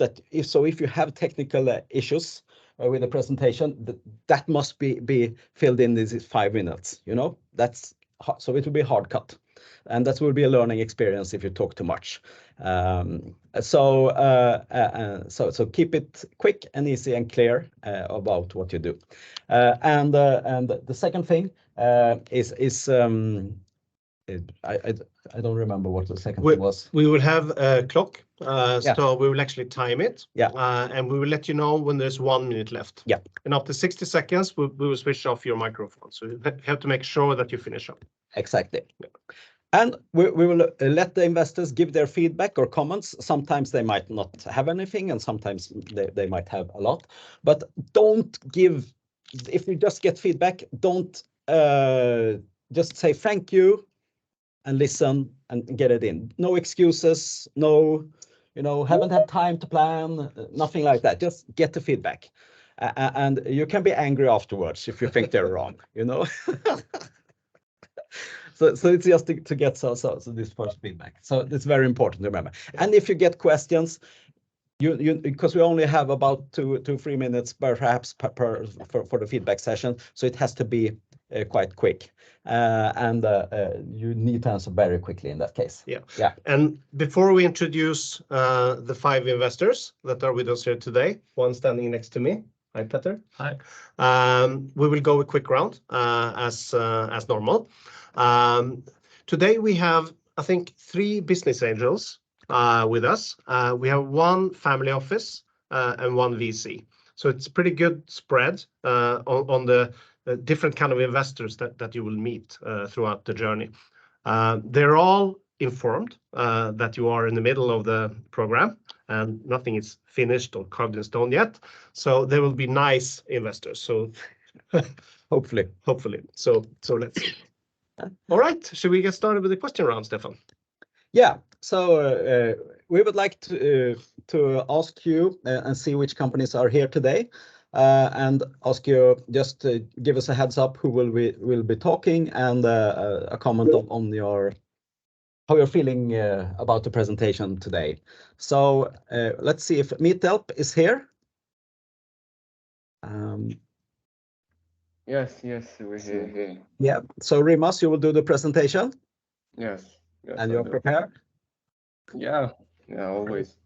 that if you have technical issues with the presentation, that must be filled in these 5 minutes. You know, so it will be a hard cut, and that will be a learning experience if you talk too much. So keep it quick and easy and clear about what you do. And the second thing is I don't remember what the second thing was. We will have a clock, so we will actually time it. Yeah. And we will let you know when there's 1 minute left. Yeah. And after 60 seconds, we will switch off your microphone. So you have to make sure that you finish up. Exactly. Yeah. And we will let the investors give their feedback or comments. Sometimes they might not have anything, and sometimes they might have a lot. But don't give, if you just get feedback, don't just say thank you and listen and get it in. No excuses, no, haven't had time to plan, nothing like that. Just get the feedback. And you can be angry afterwards if you think they're wrong, So it's just to get so this first feedback. So it's very important to remember. And if you get questions, because we only have about 2-3 minutes perhaps for the feedback session, so it has to be quite quick, and you need to answer very quickly in that case. Yeah. And before we introduce the 5 investors that are with us here today, one standing next to me. Hi, Petter. Hi. We will go a quick round as normal. Today we have, I think, 3 business angels with us. We have 1 family office and 1 VC. So it's a pretty good spread on the different kind of investors that you will meet throughout the journey. They're all informed that you are in the middle of the program and nothing is finished or carved in stone yet. So they will be nice investors. So hopefully. So let's see. All right, should we get started with the question round, Stefan? Yeah, so we would like to ask you and see which companies are here today, and ask you just to give us a heads up who will be talking, and a comment on how you're feeling about the presentation today. So let's see if Meetelp is here. Yes, we're here. Yeah, so Rimas, you will do the presentation? Yes. And you're prepared? Yeah, always.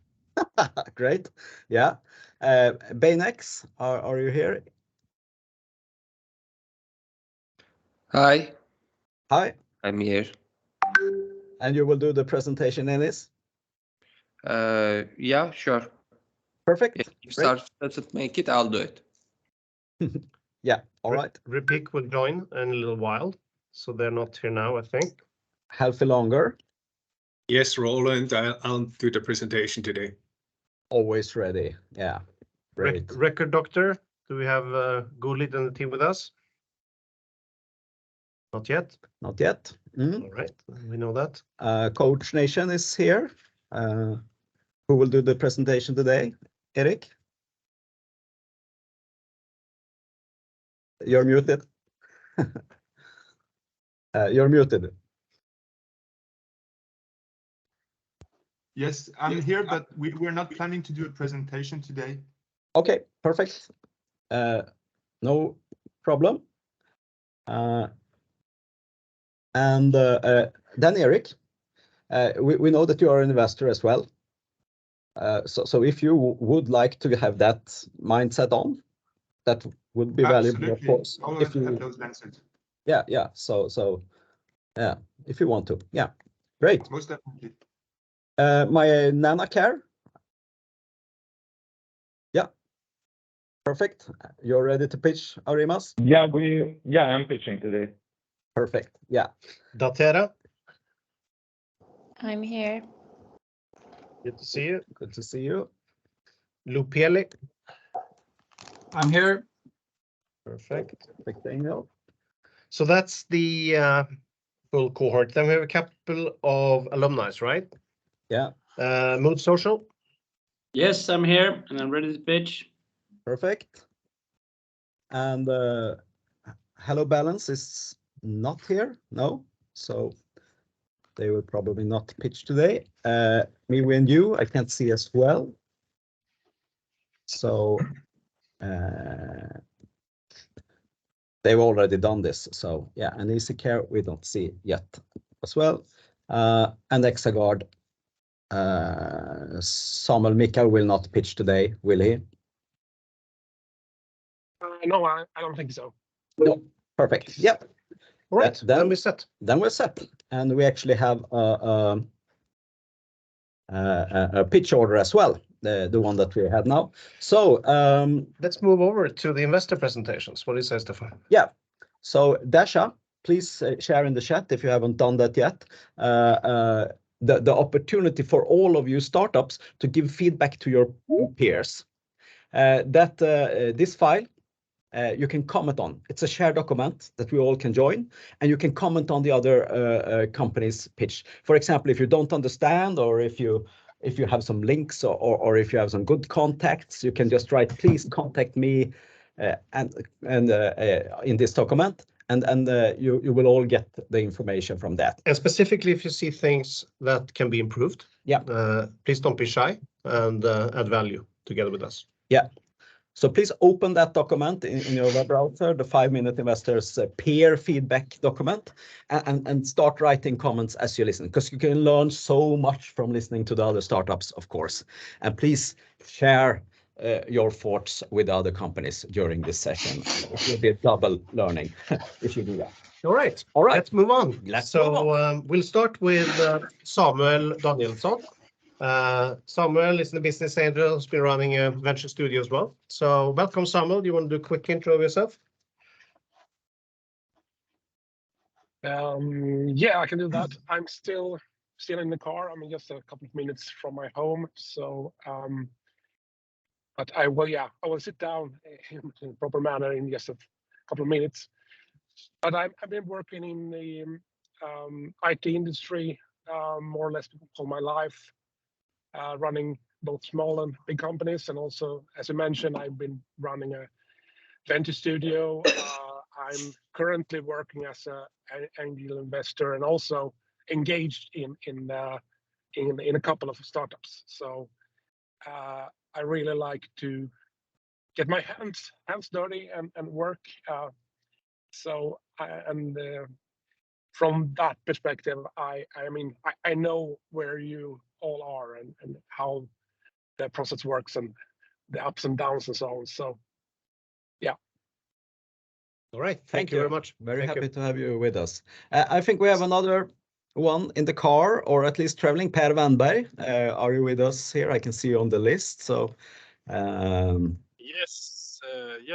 Great. Yeah. Baynex, are you here? Hi. Hi. I'm here. And you will do the presentation, Enis? Yeah, sure. Perfect. If Sarf doesn't make it, I'll do it. Yeah, all right. Repik will join in a little while, so they're not here now, I think. Half longer. Yes, Roland, I'll do the presentation today. Always ready. Yeah. Great. Record Doctor, do we have Gulit and the team with us? Not yet. Not yet. All right, we know that. Coach Nation is here. Who will do the presentation today? Eric? You're muted. You're muted. Yes, I'm here, but we're not planning to do a presentation today. Okay, perfect. No problem. And then Eric, we know that you are an investor as well. So if you would like to have that mindset on, that would be valuable, of course. I'll If you have those answered. Yeah. So yeah, if you want to, yeah, great. Most definitely. My Nana Care. Yeah, perfect. You're ready to pitch, Arimas? Yeah, I'm pitching today. Perfect. Yeah. Datera. I'm here. Good to see you. Good to see you. Lupeli. I'm here. Perfect. Perfect, Daniel. So that's the full cohort. Then we have a couple of alumni, right? Yeah. Mood Social. Yes, I'm here and I'm ready to pitch. Perfect. And Hello Balance is not here, no. So they will probably not pitch today. Me and you, I can't see as well. So they've already done this. So yeah, and EasyCare we don't see yet as well. And Exagard, Samuel Mikael will not pitch today, will he? No, I don't think so. No. Perfect. Yeah. All right, then we're set. Then we're set, and we actually have a pitch order as well, the one that we had now. So let's move over to the investor presentations. What do you say, Stefan? Yeah. So Dasha, please share in the chat if you haven't done that yet. The opportunity for all of you startups to give feedback to your peers. This file you can comment on. It's a shared document that we all can join, and you can comment on the other company's pitch. For example, if you don't understand, or if you have some links, or if you have some good contacts, you can just write, please contact me, and in this document, and you will all get the information from that. And specifically, if you see things that can be improved, please don't be shy and add value together with us. Yeah. So please open that document in your web browser, the 5-Minute Investors peer feedback document, and start writing comments as you listen, because you can learn so much from listening to the other startups, of course. And please share your thoughts with other companies during this session. It will be a double learning if you do that. All right. Let's move on. We'll start with Samuel Danielsson. Samuel is the business angel who's been running a venture studio as well. So welcome, Samuel. Do you want to do a quick intro of yourself? Yeah, I can do that. I'm still in the car. I'm just a couple of minutes from my home. So, but I will sit down in a proper manner in just a couple of minutes. But I've been working in the IT industry more or less all my life. Running both small and big companies, and also, as you mentioned, I've been running a venture studio. I'm currently working as an angel investor and also engaged in a couple of startups. So I really like to get my hands dirty and work. From that perspective, I know where you all are and how the process works and the ups and downs and so on. So, yeah. All right. Thank you very much. Very happy to have you with us. I think we have another one in the car, or at least traveling. Per Wennberg, are you with us here? I can see you on the list. So, yes,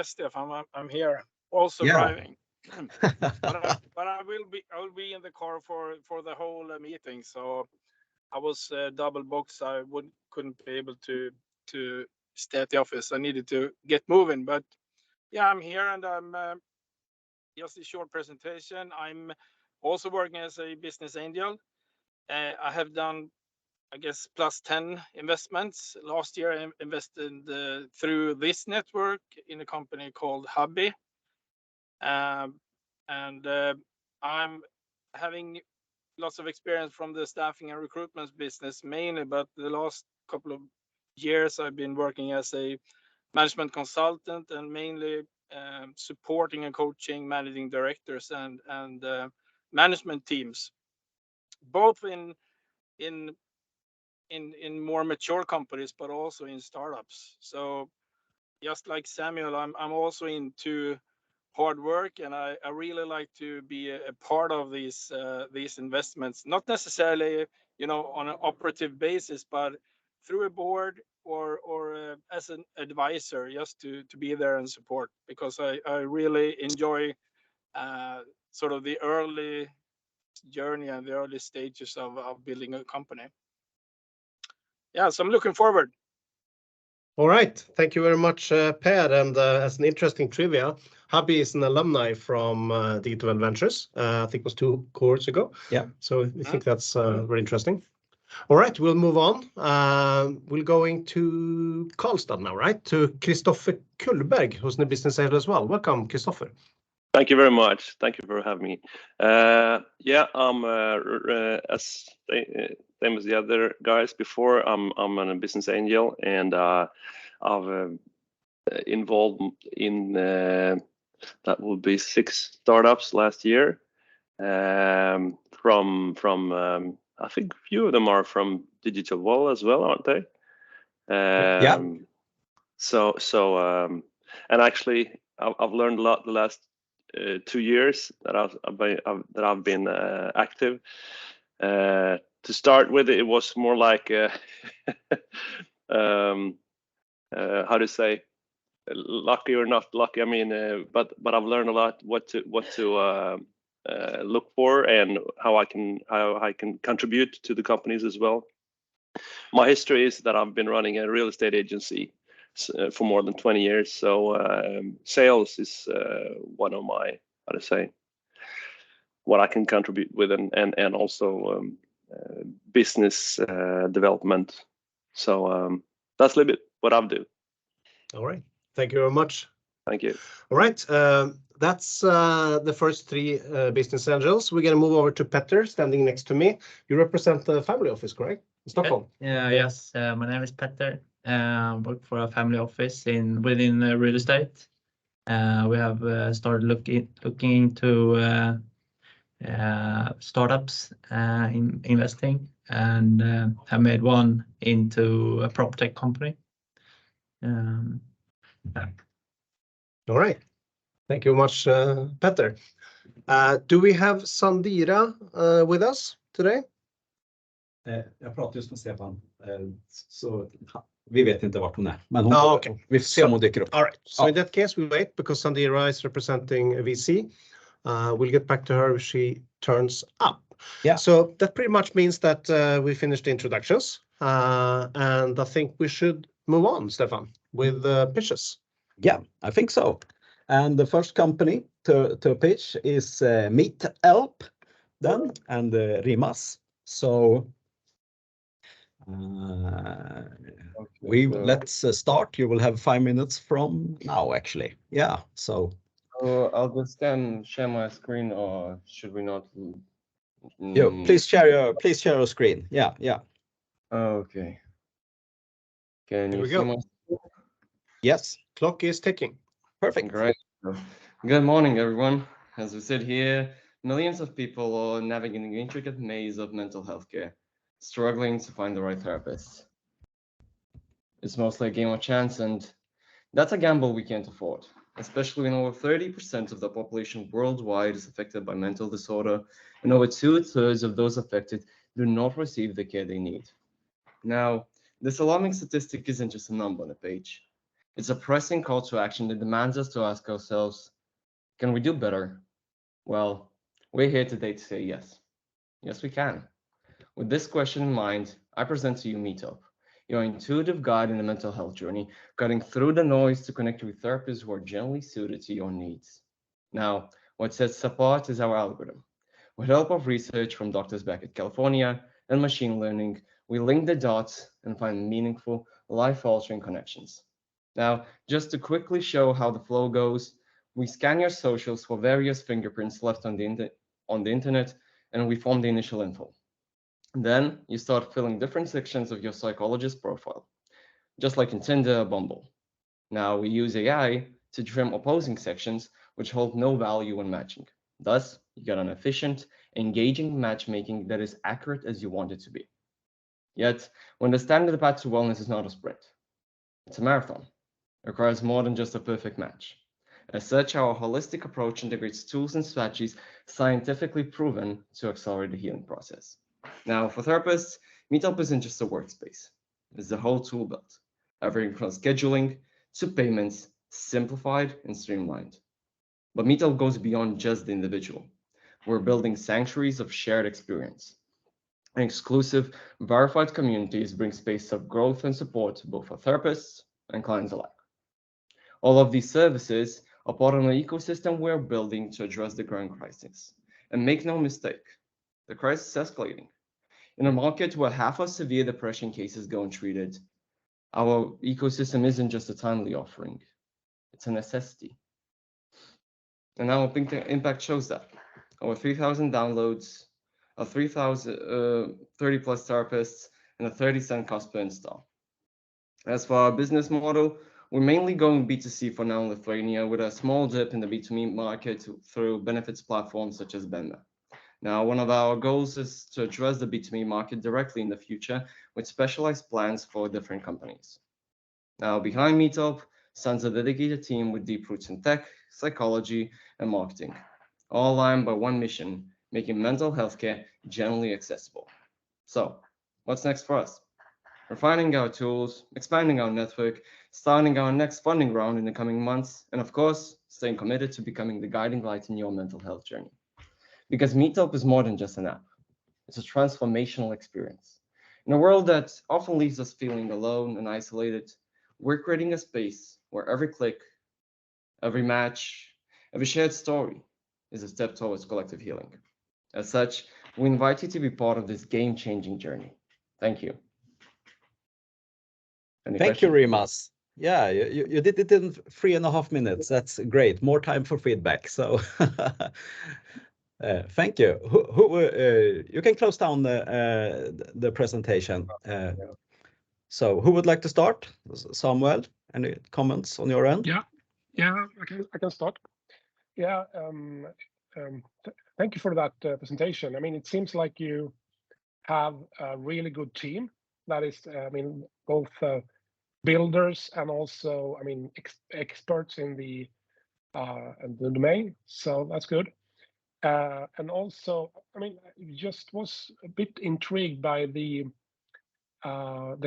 Stefan, I'm here. Also driving. but I will be in the car for the whole meeting. So I was double booked. I couldn't be able to stay at the office. I needed to get moving. But yeah, I'm here, and I'm just a short presentation. I'm also working as a business angel. I have done, I guess, plus 10 investments. Last year, I invested through this network in a company called Hubby. And I'm having lots of experience from the staffing and recruitment business mainly, but the last couple of years I've been working as a management consultant and mainly supporting and coaching managing directors and management teams, both in more mature companies, but also in startups. So just like Samuel, I'm also into hard work, and I really like to be a part of these investments, not necessarily on an operative basis, but through a board or as an advisor, just to be there and support, because I really enjoy sort of the early journey and the early stages of building a company. Yeah, so I'm looking forward. All right, thank you very much, Per. And as an interesting trivia, Hubby is an alumni from Digital Adventures. I think it was 2 cohorts ago. Yeah. So I think that's very interesting. All right, we'll move on. We're going to Karlstad now, right? To Kristoffer Kullberg, who's in the business area as well. Welcome, Kristoffer. Thank you very much. Thank you for having me. Yeah, I'm as same as the other guys before. I'm a business angel, and I've involved in that would be 6 startups last year. From I think a few of them are from Digital Wall as well, aren't they? Yeah. So and actually I've learned a lot the last 2 years that I've been active. To start with, it was more like how to say, lucky or not lucky. I mean, but I've learned a lot what to look for and how I can contribute to the companies as well. My history is that I've been running a real estate agency for more than 20 years. So sales is one of my, how to say, what I can contribute with, and also business development. So that's a little bit what I do. All right. Thank you very much. Thank you. All right. That's the first 3 business angels. We're going to move over to Petter, standing next to me. You represent the family office, correct? In Stockholm. Yes. My name is Petter. Work for a family office within real estate. We have started looking into startups in investing, and have made one into a prop tech company. All right. Thank you much, Petter. Do we have Sandira with us today? Jag pratar just med Stefan, så vi vet inte vart hon är. Men Okay. Vi får se om hon dyker upp. All right. So in that case, we wait because Sandira is representing VC. We'll get back to her if she turns up. Yeah. So that pretty much means that we finished the introductions. And I think we should move on, Stefan, with pitches. Yeah, I think so. And the first company to pitch is Meetelp then, and Rimas. So let's start. You will have 5 minutes from now, actually. Yeah. So I'll just share my screen, or should we not? yeah, please share your screen. Yeah. Okay. Can you see my? Yes. Clock is ticking. Perfect. Great. Good morning, everyone. As we said here, millions of people are navigating the intricate maze of mental health care, struggling to find the right therapist. It's mostly a game of chance, and that's a gamble we can't afford, especially when over 30% of the population worldwide is affected by mental disorder, and over 2/3 of those affected do not receive the care they need. Now, this alarming statistic isn't just a number on a page. It's a pressing call to action that demands us to ask ourselves, can we do better? Well, we're here today to say yes. Yes, we can. With this question in mind, I present to you Meetup, your intuitive guide in the mental health journey, cutting through the noise to connect with therapists who are generally suited to your needs. Now, what sets us apart is our algorithm. With help of research from doctors back at California and machine learning, we link the dots and find meaningful, life-altering connections. Now, just to quickly show how the flow goes, we scan your socials for various fingerprints left on the internet, and we form the initial info. Then you start filling different sections of your psychologist profile, just like in Tinder or Bumble. Now we use AI to trim opposing sections, which hold no value when matching. Thus, you get an efficient, engaging matchmaking that is accurate as you want it to be. Yet, when the standard path to wellness is not a sprint, it's a marathon. It requires more than just a perfect match. As such, our holistic approach integrates tools and strategies scientifically proven to accelerate the healing process. Now, for therapists, Meetup isn't just a workspace. It's the whole tool belt, everything from scheduling to payments, simplified and streamlined. But Meetup goes beyond just the individual. We're building sanctuaries of shared experience. And exclusive, verified communities bring space of growth and support both for therapists and clients alike. All of these services are part of an ecosystem we're building to address the growing crisis. And make no mistake, the crisis is escalating. In a market where half of severe depression cases go untreated, our ecosystem isn't just a timely offering, it's a necessity. And our impact shows that. Over 3,000 downloads, 30 plus therapists, and a 30-cent cost per install. As for our business model, we're mainly going B2C for now in Lithuania, with a small dip in the B2B market through benefits platforms such as Benda. Now, one of our goals is to address the B2B market directly in the future with specialized plans for different companies. Now, behind Meetup stands a dedicated team with deep roots in tech, psychology, and marketing, all aligned by one mission, making mental health care generally accessible. So, what's next for us? Refining our tools, expanding our network, starting our next funding round in the coming months, and of course, staying committed to becoming the guiding light in your mental health journey. Because Meetup is more than just an app. It's a transformational experience. In a world that often leaves us feeling alone and isolated, we're creating a space where every click, every match, every shared story is a step towards collective healing. As such, we invite you to be part of this game-changing journey. Thank you. Thank you, Rimas. Yeah, you did it in 3.5 minutes. That's great. More time for feedback. So thank you. You can close down the presentation. So who would like to start? Samuel, any comments on your end? Yeah, I can start. Yeah, thank you for that presentation. I mean, it seems like you have a really good team that is, I mean, both builders and also, I mean, experts in the domain. So that's good. And also, I mean, just was a bit intrigued by the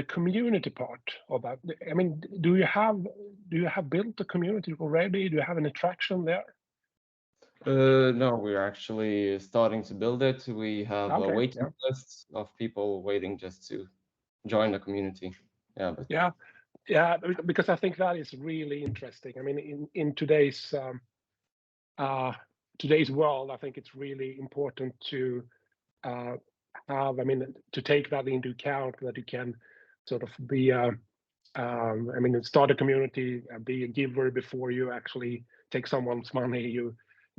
community part of that. I mean, do you have built a community already? Do you have an attraction there? No, we're actually starting to build it. We have a waiting list of people waiting just to join the community. Yeah, because I think that is really interesting. I mean, in today's world, I think it's really important to have, I mean, to take that into account, that you can sort of be, I mean, start a community, be a giver before you actually take someone's money. You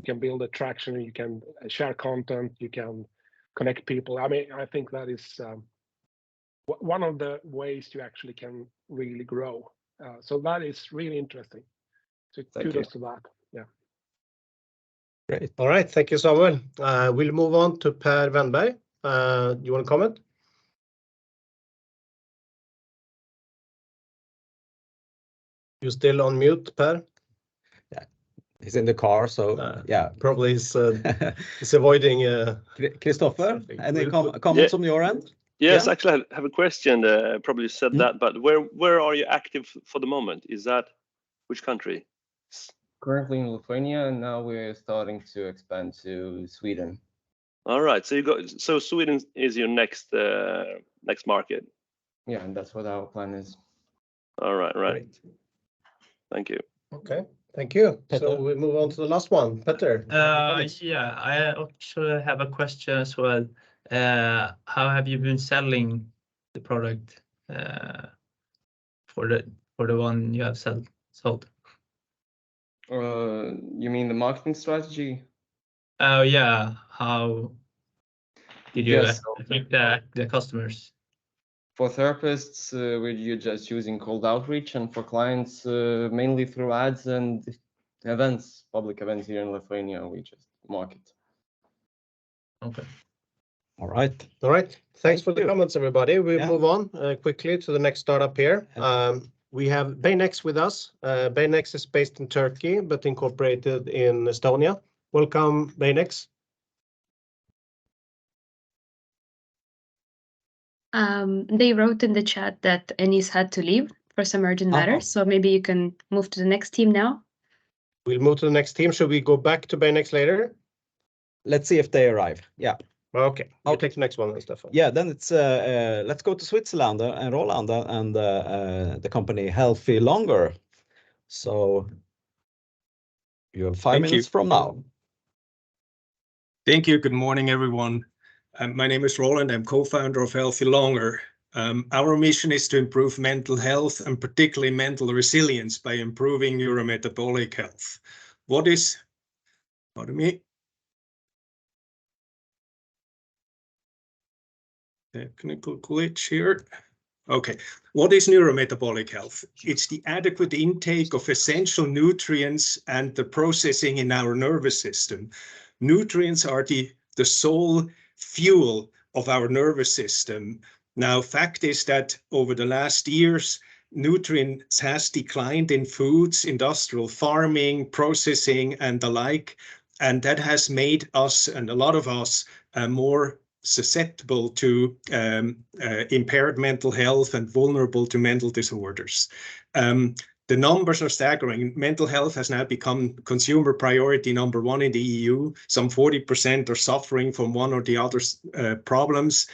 can build attraction, you can share content, you can connect people. I mean, I think that is one of the ways you actually can really grow. So that is really interesting. So kudos to that. Yeah. Great. All right. Thank you, Samuel. We'll move on to Per Wennberg. You want to comment? You're still on mute, Per? Yeah, he's in the car, so yeah. Probably he's avoiding. Christopher, any comments on your end? Yes, actually, I have a question. Probably said that, but where are you active for the moment? Is that which country? Currently in Lithuania, and now we're starting to expand to Sweden. All right, so Sweden is your next market. Yeah, and that's what our plan is. All right. Great. Thank you. Okay, thank you. Peter. So we move on to the last one, Peter. Yeah, I actually have a question as well. How have you been selling the product for the one you have sold? You mean the marketing strategy? Oh yeah. How did you attract the customers? For therapists, we're just using cold outreach, and for clients, mainly through ads and events, public events here in Lithuania, we just market. Okay. All right. All right. Thanks for the comments, everybody. We'll move on quickly to the next startup here. We have Baynex with us. Baynex is based in Turkey, but incorporated in Estonia. Welcome, Baynex. They wrote in the chat that Anis had to leave for some urgent matters, so maybe you can move to the next team now. We'll move to the next team. Should we go back to Baynex later? Let's see if they arrive. Yeah. Okay. I'll take the next one, Stefan. Yeah, then it's let's go to Switzerland and Roland and the company Healthy Longer. So you have 5 minutes from now. Thank you. Good morning, everyone. My name is Roland. I'm co-founder of Healthy Longer. Our mission is to improve mental health and particularly mental resilience by improving neurometabolic health. Pardon me. Technical glitch here. Okay, what is neurometabolic health? It's the adequate intake of essential nutrients and the processing in our nervous system. Nutrients are the sole fuel of our nervous system. Now, fact is that over the last years, nutrients has declined in foods, industrial farming, processing, and the like, and that has made us, and a lot of us, more susceptible to impaired mental health and vulnerable to mental disorders. The numbers are staggering. Mental health has now become consumer priority #1 in the EU. Some 40% are suffering from one or the other problems,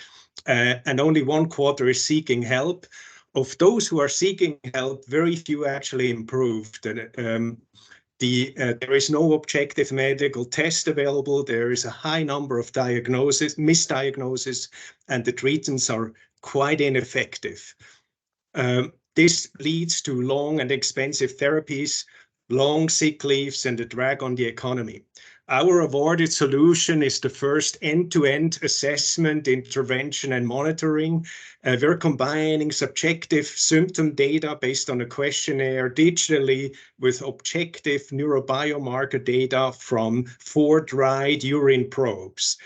and only 1/4 is seeking help. Of those who are seeking help, very few actually improved. There is no objective medical test available. There is a high number of misdiagnoses, and the treatments are quite ineffective. This leads to long and expensive therapies, long sick leaves, and a drag on the economy. Our awarded solution is the first end-to-end assessment, intervention, and monitoring. We're combining subjective symptom data based on a questionnaire digitally with objective neurobiomarker data from 4 dried urine probes.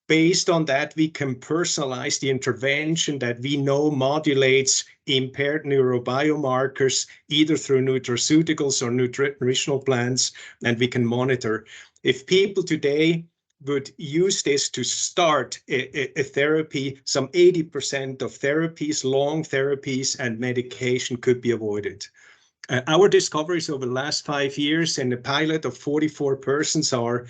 Based on that, we can personalize the intervention that we know modulates impaired neurobiomarkers, either through nutraceuticals or nutritional plans, and we can monitor. If people today would use this to start a therapy, some 80% of therapies, long therapies, and medication could be avoided. Our discoveries over the last 5 years in a pilot of 44 persons are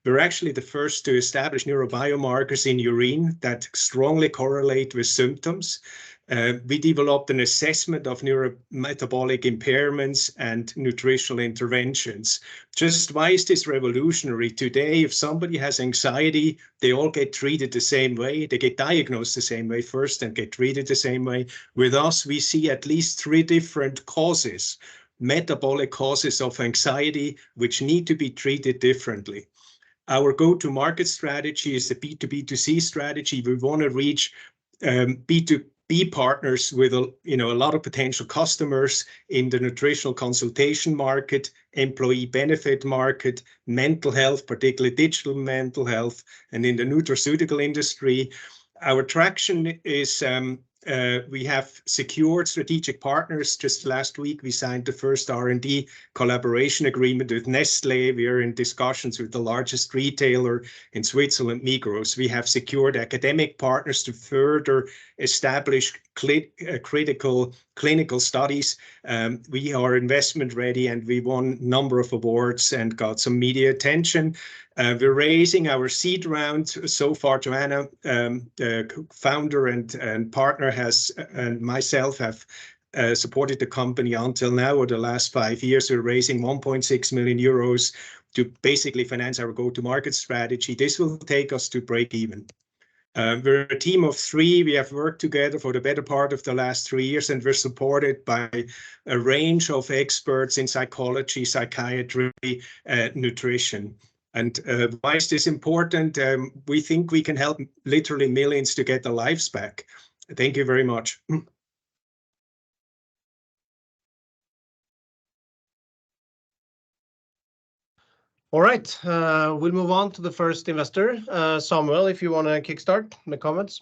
we're actually the first to establish neurobiomarkers in urine that strongly correlate with symptoms. We developed an assessment of neurometabolic impairments and nutritional interventions. Just why is this revolutionary? Today, if somebody has anxiety, they all get treated the same way. They get diagnosed the same way first and get treated the same way. With us, we see at least 3 different causes, metabolic causes of anxiety, which need to be treated differently. Our go-to-market strategy is a B2B2C strategy. We want to reach B2B partners with a lot of potential customers in the nutritional consultation market, employee benefit market, mental health, particularly digital mental health, and in the nutraceutical industry. Our traction is we have secured strategic partners. Just last week, we signed the first R&D collaboration agreement with Nestlé. We are in discussions with the largest retailer in Switzerland, Migros. We have secured academic partners to further establish critical clinical studies. We are investment ready, and we won a number of awards and got some media attention. We're raising our seed round so far. Joanna, the founder and partner, and myself have supported the company until now. Over the last 5 years, we're raising 1.6 million euros to basically finance our go-to-market strategy. This will take us to break even. We're a team of 3. We have worked together for the better part of the last 3 years, and we're supported by a range of experts in psychology, psychiatry, nutrition. And why is this important? We think we can help literally millions to get their lives back. Thank you very much. All right, we'll move on to the first investor. Samuel, if you want to kickstart the comments.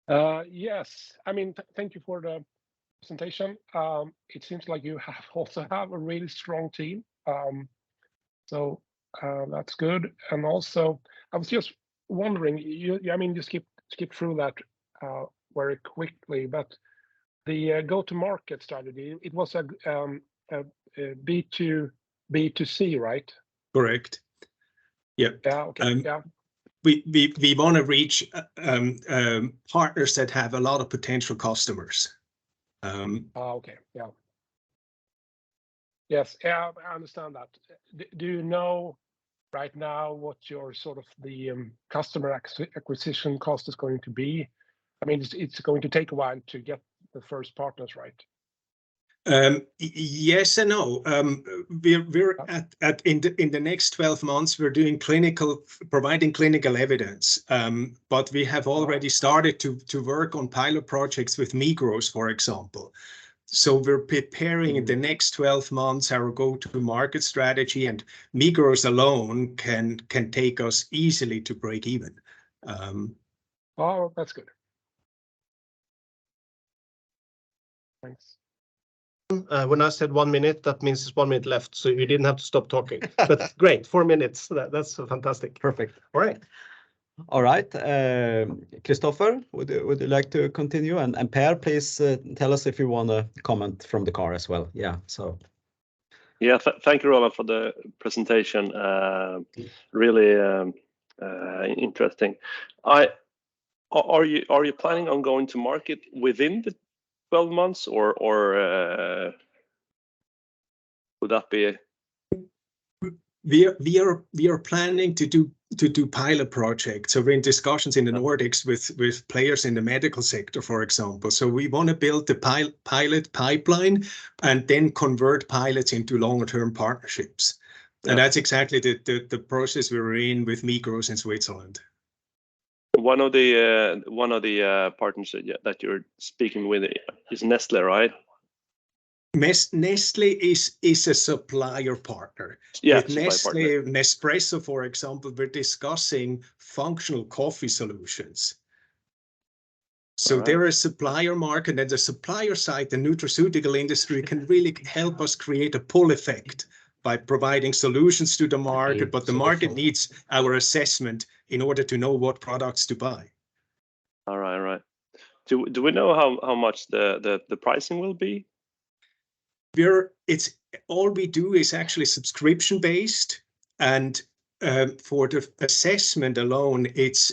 Yes, I mean, thank you for the presentation. It seems like you also have a really strong team. So that's good. And also, I was just wondering, you skip through that very quickly, but the go-to-market strategy, it was a B2B2C, right? Correct. Yeah. Yeah. Okay. Yeah. We want to reach partners that have a lot of potential customers. Okay. Yeah. Yes. Yeah, I understand that. Do you know right now what your sort of the customer acquisition cost is going to be? I mean, it's going to take a while to get the first partners, right? Yes and no. We're in the next 12 months, we're doing providing clinical evidence. But we have already started to work on pilot projects with Migros, for example. So we're preparing in the next 12 months our go-to-market strategy, and Migros alone can take us easily to break even. Oh, that's good. Thanks. When I said 1 minute, that means it's 1 minute left, so you didn't have to stop talking. But great, 4 minutes. That's fantastic. Perfect. All right. All right. Christopher, would you like to continue? And Per, please tell us if you want to comment from the car as well. Yeah. So. Yeah. Thank you, Roland, for the presentation. Really interesting. Are you planning on going to market within the 12 months, or would that be? We are planning to do pilot projects. So we're in discussions in the Nordics with players in the medical sector, for example. So we want to build the pilot pipeline and then convert pilots into longer-term partnerships. Yeah. And that's exactly the process we're in with Migros in Switzerland. One of the partners that you're speaking with is Nestle, right? Nestle is a supplier partner. Yeah, with Nestle, Nespresso, for example, we're discussing functional coffee solutions. So there is a supplier market, and the supplier side, the nutraceutical industry can really help us create a pull effect by providing solutions to the market, but the market needs our assessment in order to know what products to buy. All right. Do we know how much the pricing will be? It's all we do is actually subscription based, and for the assessment alone, it's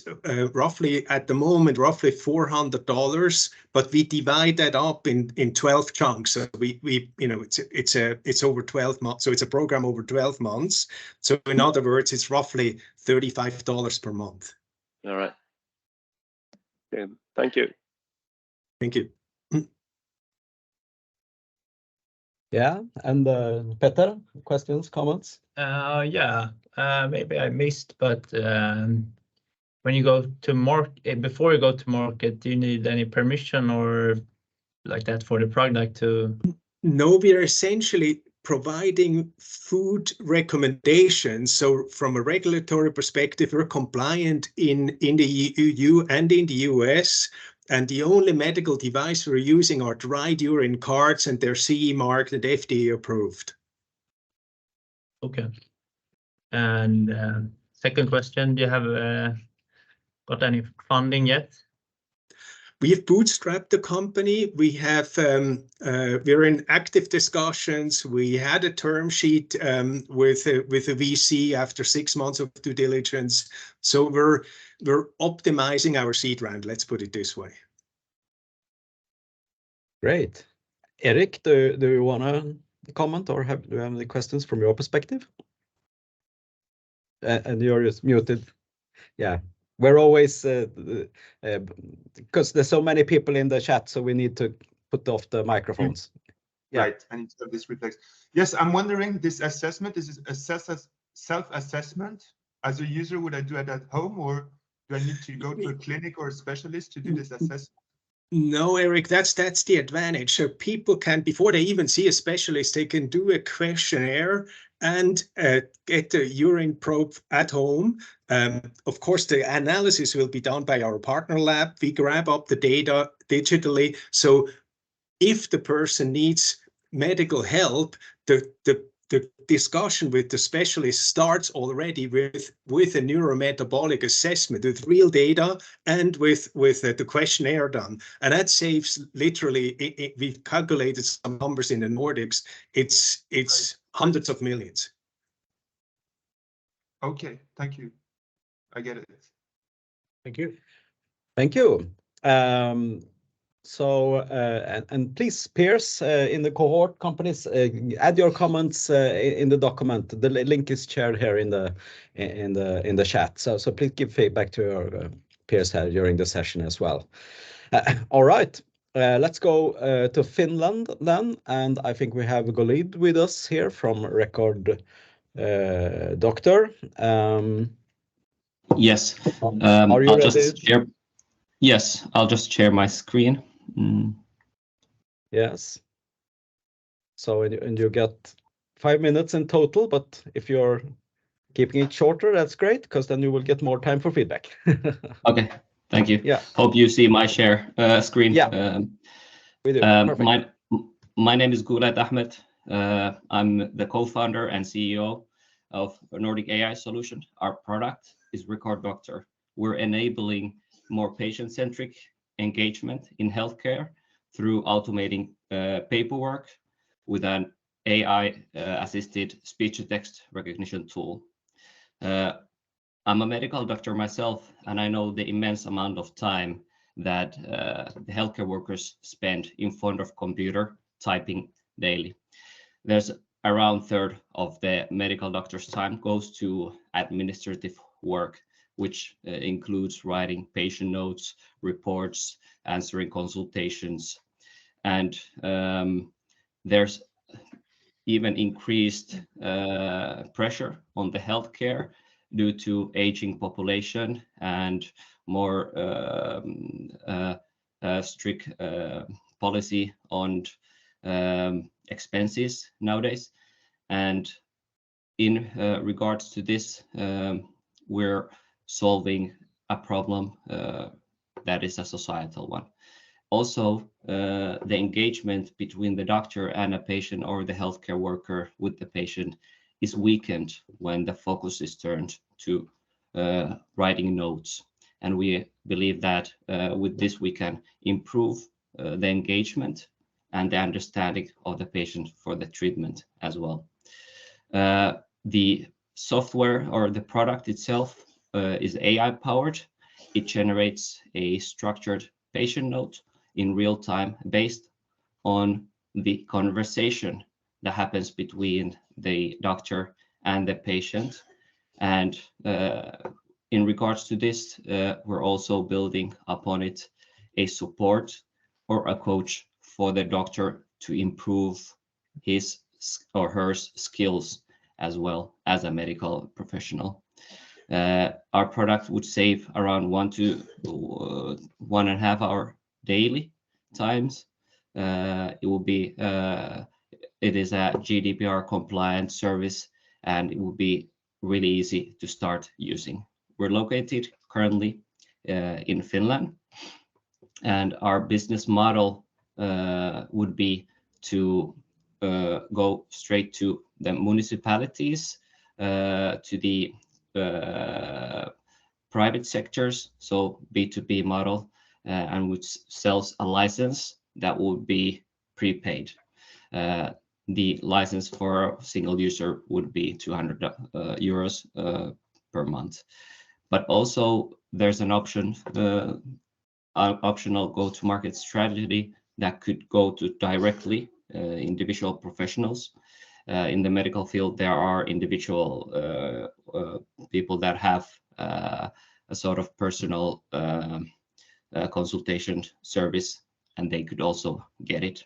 roughly at the moment roughly $400, but we divide that up in 12 chunks. So we it's over 12 months. So it's a program over 12 months. So in other words, it's roughly $35 per month. All right. Okay. Thank you. Thank you. Yeah, and Peter, questions, comments? Yeah, maybe I missed, but when you go to market, before you go to market, do you need any permission or like that for the product to? No, we are essentially providing food recommendations. So from a regulatory perspective, we're compliant in the EU and in the US. And the only medical device we're using are dried urine cards, and they're CE marked and FDA approved. Okay. And second question, do you have got any funding yet? We have bootstrapped the company. We have we're in active discussions. We had a term sheet with a VC after 6 months of due diligence. So we're optimizing our seed round. Let's put it this way. Great. Eric, do you want to comment, or do you have any questions from your perspective? And you're just muted. Yeah. We're always, because there's so many people in the chat, so we need to put off the microphones. Yeah. Right, I need to have this reflex. Yes, I'm wondering, this assessment, is it self-assessment? As a user, would I do it at home, or do I need to go to a clinic or a specialist to do this assessment? No, Eric, that's the advantage. So people can, before they even see a specialist, they can do a questionnaire and get the urine probe at home. Of course, the analysis will be done by our partner lab. We grab up the data digitally. So if the person needs medical help, the discussion with the specialist starts already with a neurometabolic assessment with real data and with the questionnaire done. And that saves literally, we've calculated some numbers in the Nordics, it's hundreds of millions. Okay, thank you. I get it. Thank you. Thank you. So, and please, peers in the cohort companies, add your comments in the document. The link is shared here in the chat. So please give feedback to your peers here during the session as well. All right. Let's go to Finland then, and I think we have Golid with us here from Record Doctor. Yes. Are you I'll ready? just share. Yes, I'll just share my screen. Yes. So and you get 5 minutes in total, but if you're keeping it shorter, that's great, because then you will get more time for feedback. Okay, thank you. Yeah. Hope you see my share screen. Yeah. We do. Perfect. My name is Gulet Ahmed. I'm the co-founder and CEO of Nordic AI Solution. Our product is Record Doctor. We're enabling more patient-centric engagement in healthcare through automating paperwork with an AI-assisted speech-to-text recognition tool. I'm a medical doctor myself, and I know the immense amount of time that the healthcare workers spend in front of computer typing daily. There's around a third of the medical doctor's time goes to administrative work, which includes writing patient notes, reports, answering consultations, and there's even increased pressure on the healthcare due to aging population and more strict policy on expenses nowadays. And in regards to this, we're solving a problem that is a societal one. Also, the engagement between the doctor and a patient, or the healthcare worker with the patient, is weakened when the focus is turned to writing notes. And we believe that with this we can improve the engagement and the understanding of the patient for the treatment as well. The software or the product itself is AI powered. It generates a structured patient note in real time based on the conversation that happens between the doctor and the patient. And in regards to this, we're also building upon it a support or a coach for the doctor to improve his or her skills as well as a medical professional. Our product would save around 1 to 1.5 hour daily times. It will be it is a GDPR compliant service, and it will be really easy to start using. We're located currently in Finland, and our business model would be to go straight to the municipalities, to the private sectors, so B2B model, and which sells a license that would be prepaid. The license for a single user would be 200 euros per month. But also there's an optional go-to-market strategy that could go to directly individual professionals. In the medical field, there are individual people that have a sort of personal consultation service, and they could also get it.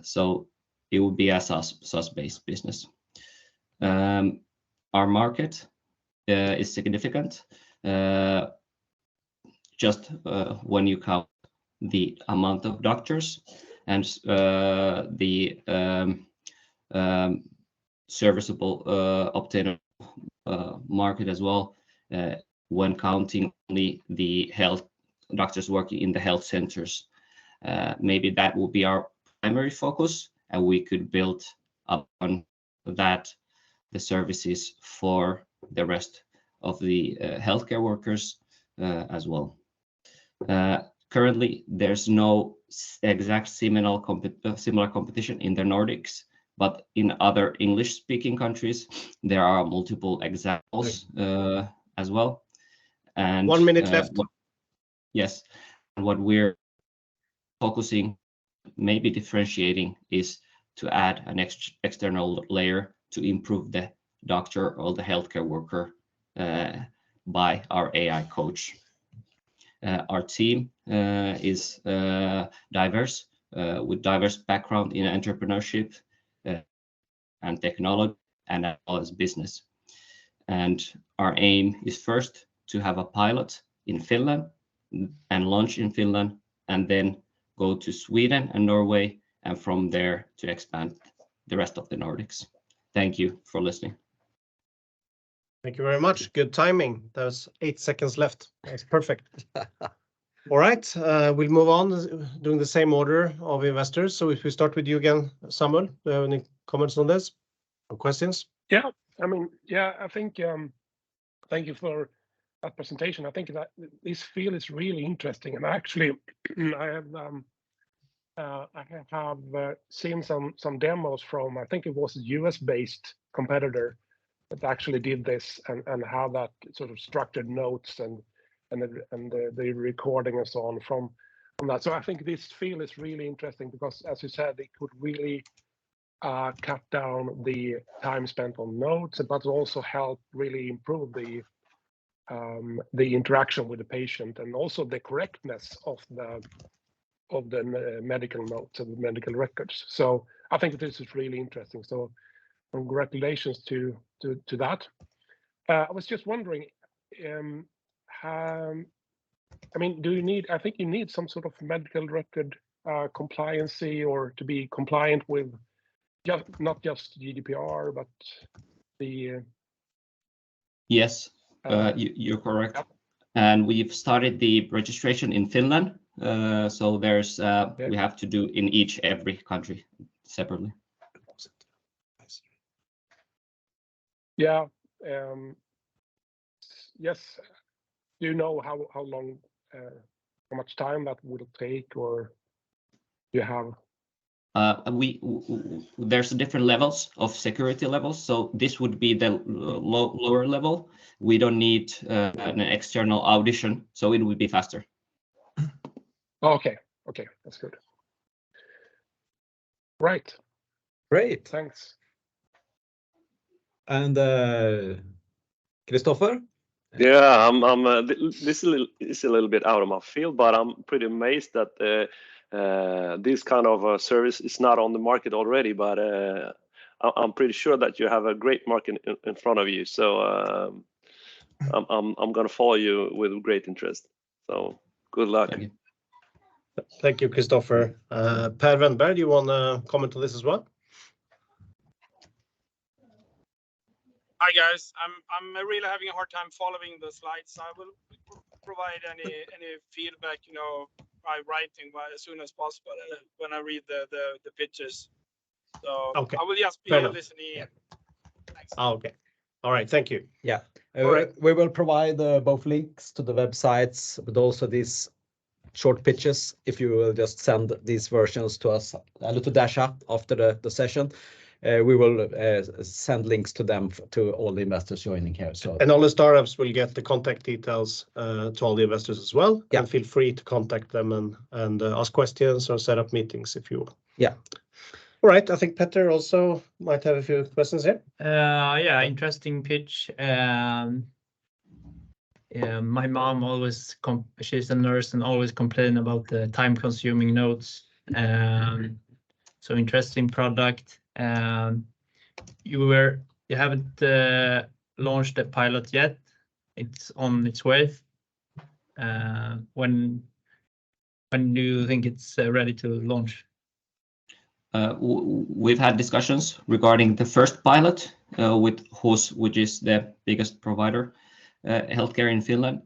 So it would be a SaaS-based business. Our market is significant. Just when you count the amount of doctors and the serviceable obtainable market as well, when counting only the health doctors working in the health centers. Maybe that will be our primary focus, and we could build upon that the services for the rest of the healthcare workers as well. Currently, there's no exact similar competition in the Nordics, but in other English-speaking countries, there are multiple examples as well. And 1 minute left. Yes, and what we're focusing, maybe differentiating, is to add an external layer to improve the doctor or the healthcare worker by our AI coach. Our team is diverse, with diverse background in entrepreneurship and technology, and as well as business. And our aim is first to have a pilot in Finland and launch in Finland, and then go to Sweden and Norway, and from there to expand the rest of the Nordics. Thank you for listening. Thank you very much. Good timing. There's 8 seconds left. That's perfect. All right, we'll move on doing the same order of investors. So if we start with you again, Samuel, do you have any comments on this or questions? Yeah, I mean, yeah, I think thank you for that presentation. I think that this field is really interesting, and actually, I have seen some demos from, I think it was a US-based competitor that actually did this, and how that sort of structured notes and the recording and so on from that. So I think this field is really interesting because, as you said, it could really cut down the time spent on notes, but also help really improve the interaction with the patient, and also the correctness of the medical notes and the medical records. So I think this is really interesting. So congratulations to that. I was just wondering, I mean, do you need? I think you need some sort of medical record compliancy, or to be compliant with not just GDPR, but the. Yes, you're correct. Yep. And we've started the registration in Finland. So there's we have to do in every country separately. Yeah. Yes. Do you know how long, how much time that would take, or do you have? There's different levels of security levels. So this would be the lower level. We don't need an external audition, so it would be faster. Okay, that's good. Right. Great. Thanks. And Christopher? Yeah, this is a little bit out of my field, but I'm pretty amazed that this kind of service is not on the market already. But I'm pretty sure that you have a great market in front of you. So I'm going to follow you with great interest. So good luck. Thank you, Christopher. Per Wennberg, do you want to comment on this as well? Hi guys, I'm really having a hard time following the slides. I will provide any feedback, by writing as soon as possible when I read the pitches. So okay. I will just be listening in. Thanks. Okay. All right. Thank you. Yeah. We will provide both links to the websites, but also these short pitches. If you will just send these versions to us, to Dasha after the session. We will send links to them to all the investors joining here. So, and all the startups will get the contact details to all the investors as well. Yeah. And feel free to contact them and ask questions or set up meetings if you will. Yeah. All right. I think Petter also might have a few questions here. Yeah, interesting pitch. Yeah, my mom always she's a nurse and always complain about the time-consuming notes. So interesting product. You haven't launched the pilot yet. It's on its way. When do you think it's ready to launch? We've had discussions regarding the first pilot with HUS, which is the biggest provider healthcare in Finland,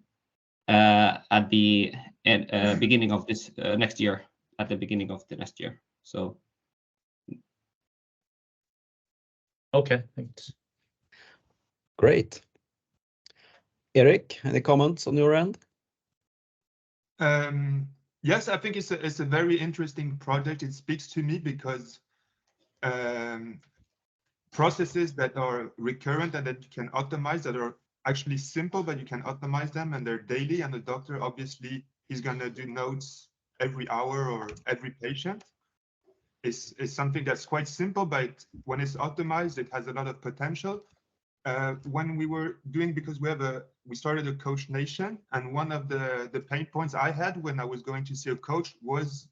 at the beginning of this next year. At the beginning of the next year. So. Okay, thanks. Great. Eric, any comments on your end? Yes, I think it's a very interesting project. It speaks to me because processes that are recurrent and that you can optimize, that are actually simple, but you can optimize them and they're daily. And the doctor, obviously, he's going to do notes every hour or every patient. Is something that's quite simple, but when it's optimized, it has a lot of potential. when we were doing, because we started a Coach Nation, and one of the pain points I had when I was going to see a coach was,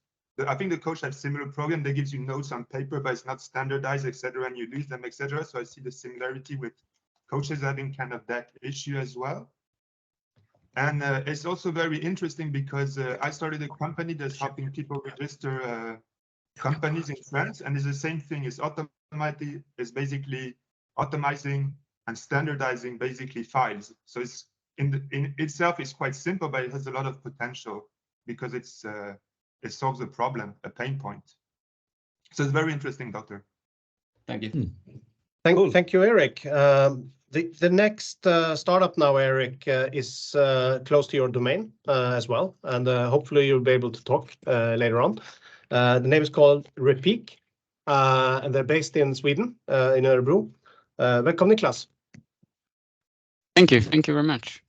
I think the coach has similar program. They gives you notes on paper, but it's not standardized, etc., and you lose them, etc. So I see the similarity with coaches having kind of that issue as well. And it's also very interesting because I started a company that's helping people register companies in France, and it's the same thing. It's basically automizing and standardizing basically files. So it's in itself is quite simple, but it has a lot of potential because it solves a problem, a pain point. So it's very interesting, Doctor. Thank you. Thank you, Eric. The next startup now, Eric, is close to your domain as well, and hopefully you'll be able to talk later on. The name is called Repeak, and they're based in Sweden, in Örebro. Welcome, Niklas. Thank you very much.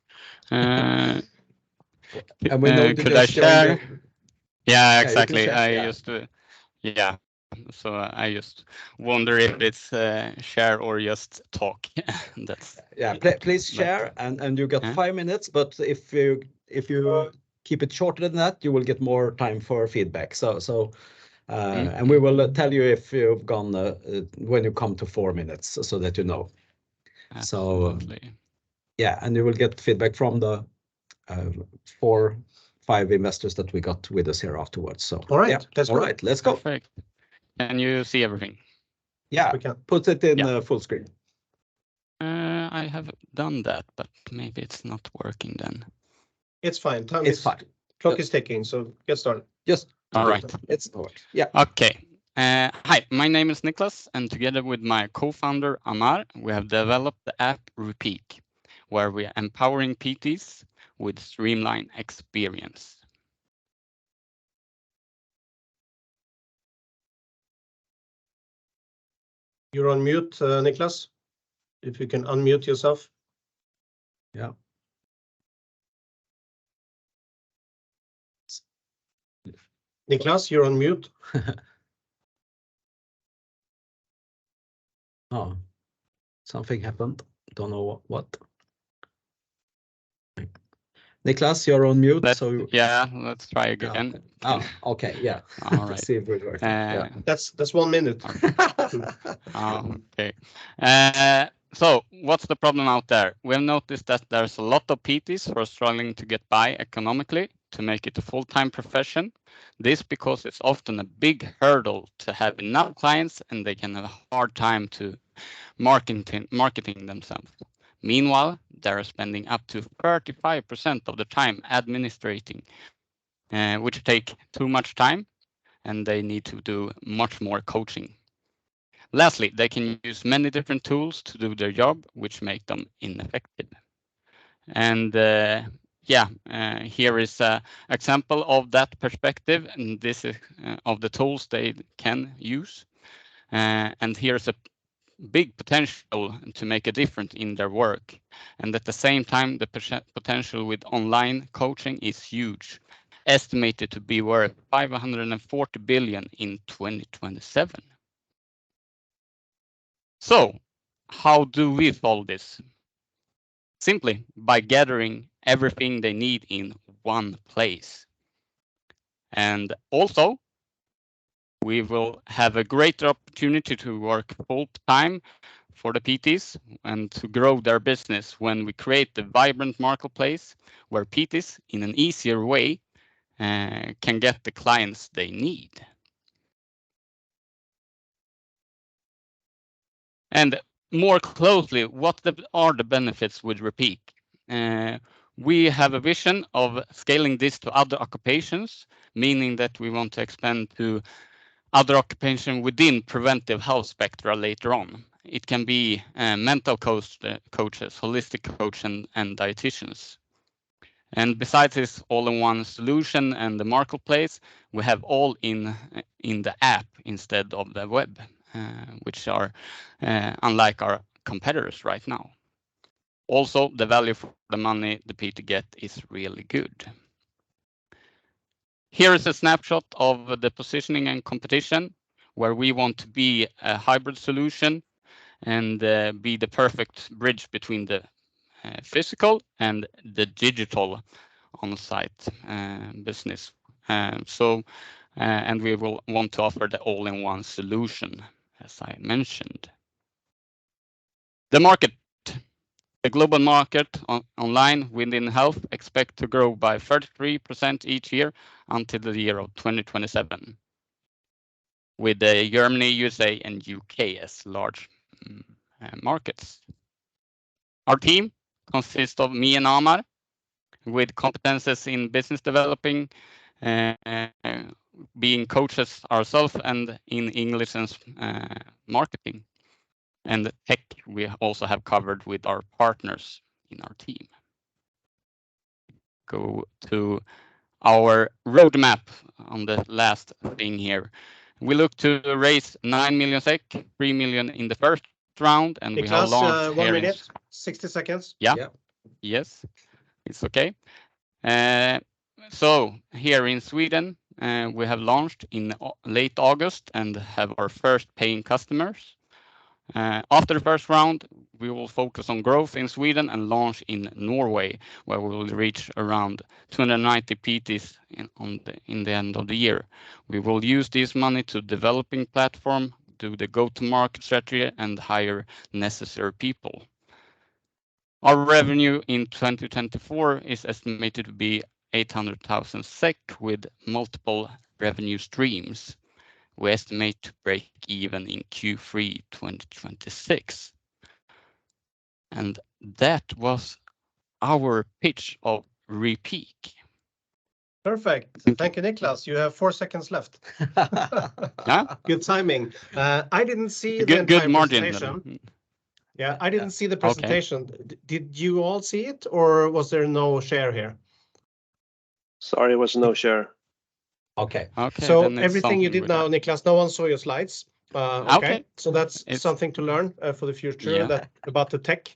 And we know could I share? Yeah, exactly. Share, So I just wonder if it's share or just talk. That's please share, and you got 5 minutes. But if you keep it shorter than that, you will get more time for feedback. And we will tell you if you've gone when you come to 4 minutes, so that you know. Absolutely. So and you will get feedback from the 4-5 investors that we got with us here afterwards. So all right, that's all right. Let's go. Perfect. Can you see everything? Yeah, we can put it in full screen. I have done that, but maybe it's not working then. It's fine. It's fine. Clock is ticking, so get started. Just all right. It's yeah. Okay. Hi, my name is Niklas, and together with my co-founder Amar, we have developed the app Repeak, where we are empowering PTs with streamlined experience. You're on mute, Niklas. If you can unmute yourself. Yeah. Niklas, you're on mute. Oh, something happened. Don't know what. Niklas, you're on mute. Let's try again. Okay. Yeah. All right. See if it works. That's 1 minute. Okay. So what's the problem out there? We've noticed that there's a lot of PTs who are struggling to get by economically to make it a full-time profession. This because it's often a big hurdle to have enough clients, and they can have a hard time to marketing themselves. Meanwhile, they're spending up to 35% of the time administrating, which take too much time, and they need to do much more coaching. Lastly, they can use many different tools to do their job, which make them ineffective. And here is an example of that perspective, and this is of the tools they can use. And here's a big potential to make a difference in their work. And at the same time, the potential with online coaching is huge, estimated to be worth 540 billion in 2027. So how do we solve this? Simply by gathering everything they need in one place. And also, we will have a great opportunity to work full time for the PTs and to grow their business when we create the vibrant marketplace where PTs in an easier way can get the clients they need. And more closely, what are the benefits with Repeak? We have a vision of scaling this to other occupations, meaning that we want to expand to other occupation within preventive health spectra later on. It can be mental coaches, holistic coaches, and dietitians. And besides this all-in-one solution and the marketplace, we have all in the app instead of the web, which are unlike our competitors right now. Also, the value for the money the PT get is really good. Here is a snapshot of the positioning and competition, where we want to be a hybrid solution and be the perfect bridge between the physical and the digital on-site business. And we will want to offer the all-in-one solution, as I mentioned. The market. The global market online within health expect to grow by 33% each year until the year of 2027, with Germany, USA, and UK as large markets. Our team consists of me and Amar, with competences in business developing, being coaches ourselves, and in English and marketing. And tech we also have covered with our partners in our team. Go to our roadmap on the last thing here. We look to raise 9 million SEK, 3 million in the first round, and we have launched 1 minute, 60 seconds. Yeah. Yes, it's okay. So here in Sweden, we have launched in late August and have our first paying customers. After the first round, we will focus on growth in Sweden and launch in Norway, where we will reach around 290 PTs in the end of the year. We will use this money to developing platform, do the go-to-market strategy, and hire necessary people. Our revenue in 2024 is estimated to be 800,000 SEK with multiple revenue streams. We estimate to break even in Q3 2026. And that was our pitch of Repeak. Perfect. Thank you, Niklas. You have 4 seconds left. Yeah. Good timing. I didn't see the good entire margin. presentation. Yeah, I didn't see the presentation. Okay. Did you all see it, or was there no share here? Sorry, there was no share. Okay. So everything you did now, Niklas, no one saw your slides. Okay. So that's something to learn for the future about the tech.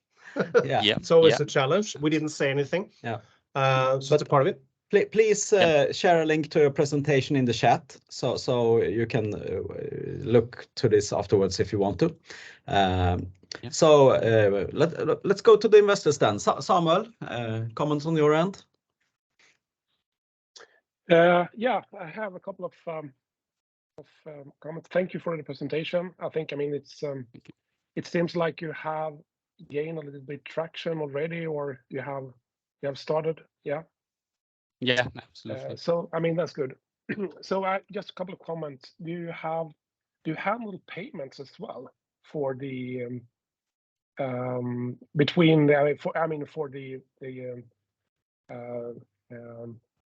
Yeah. It's always a challenge. We didn't say anything. Yeah. So that's a part of it. Please share a link to your presentation in the chat, so you can look to this afterwards if you want to. So let's go to the investors then. Samuel, comments on your end? Yeah, I have a couple of comments. Thank you for the presentation. I mean, it seems like you have gained a little bit traction already, or you have started. Yeah. Yeah, absolutely. So I mean, that's good. So just a couple of comments. Do you handle payments as well for the between the for the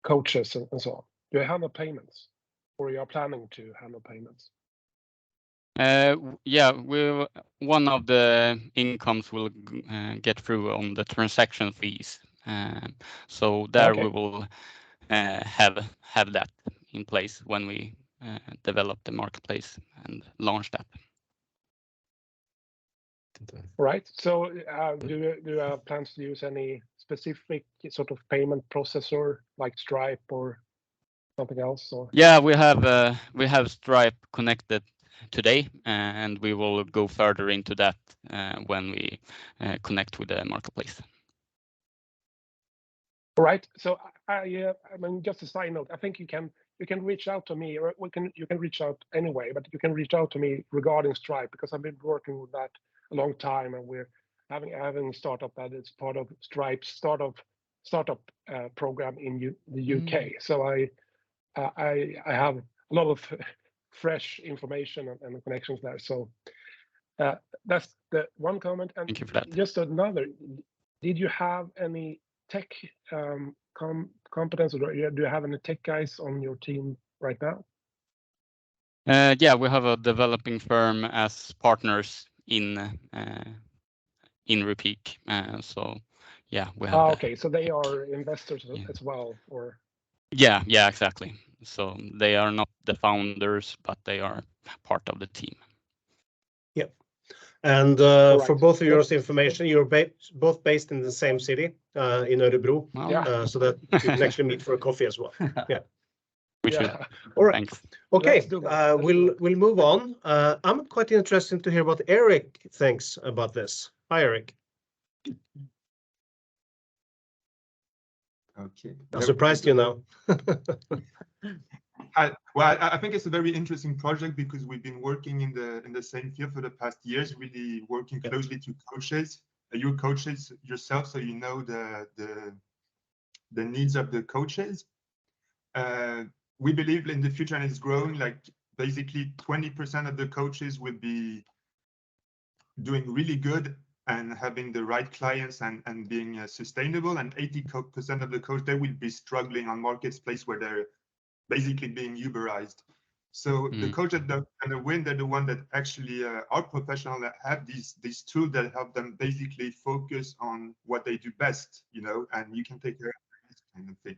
coaches and so on? Do you handle payments, or you are planning to handle payments? Yeah, one of the incomes will get through on the transaction fees. So there we will have that in place when we develop the marketplace and launch that. Right. So do you have plans to use any specific sort of payment processor like Stripe or something else? Or? Yeah, we have Stripe connected today, and we will go further into that when we connect with the marketplace. Right. So I mean, just a side note, I think you can reach out to me, or you can reach out anyway, but you can reach out to me regarding Stripe, because I've been working with that a long time, and we're having a startup that is part of Stripe's startup program in the UK. So I have a lot of fresh information and connections there. So that's the one comment. And thank you for that. Just another, did you have any tech competence, or do you have any tech guys on your team right now? Yeah, we have a developing firm as partners in Repeak. So yeah, we have. Okay, so they are investors as well, or? Yeah, exactly. So they are not the founders, but they are part of the team. Yep. And for both of your information, you're both based in the same city, in Örebro, so that you can actually meet for a coffee as well. Yeah. We should. All right. Thanks. Okay, Let's do that. we'll move on. I'm quite interested to hear what Eric thinks about this. Hi, Eric. Okay. I'm surprised you now. I think it's a very interesting project because we've been working in the same field for the past years, really working closely to coaches. You're coaches yourself, so you know the needs of the coaches. We believe in the future, and it's growing. Like basically, 20% of the coaches will be doing really good and having the right clients and being sustainable, and 80% of the coach they will be struggling on marketplace where they're basically being Uberized. So the coach that are gonna win, they're the one that actually are professional, that have these tools that help them basically focus on what they do best, you know, and you can take care of this kind of thing.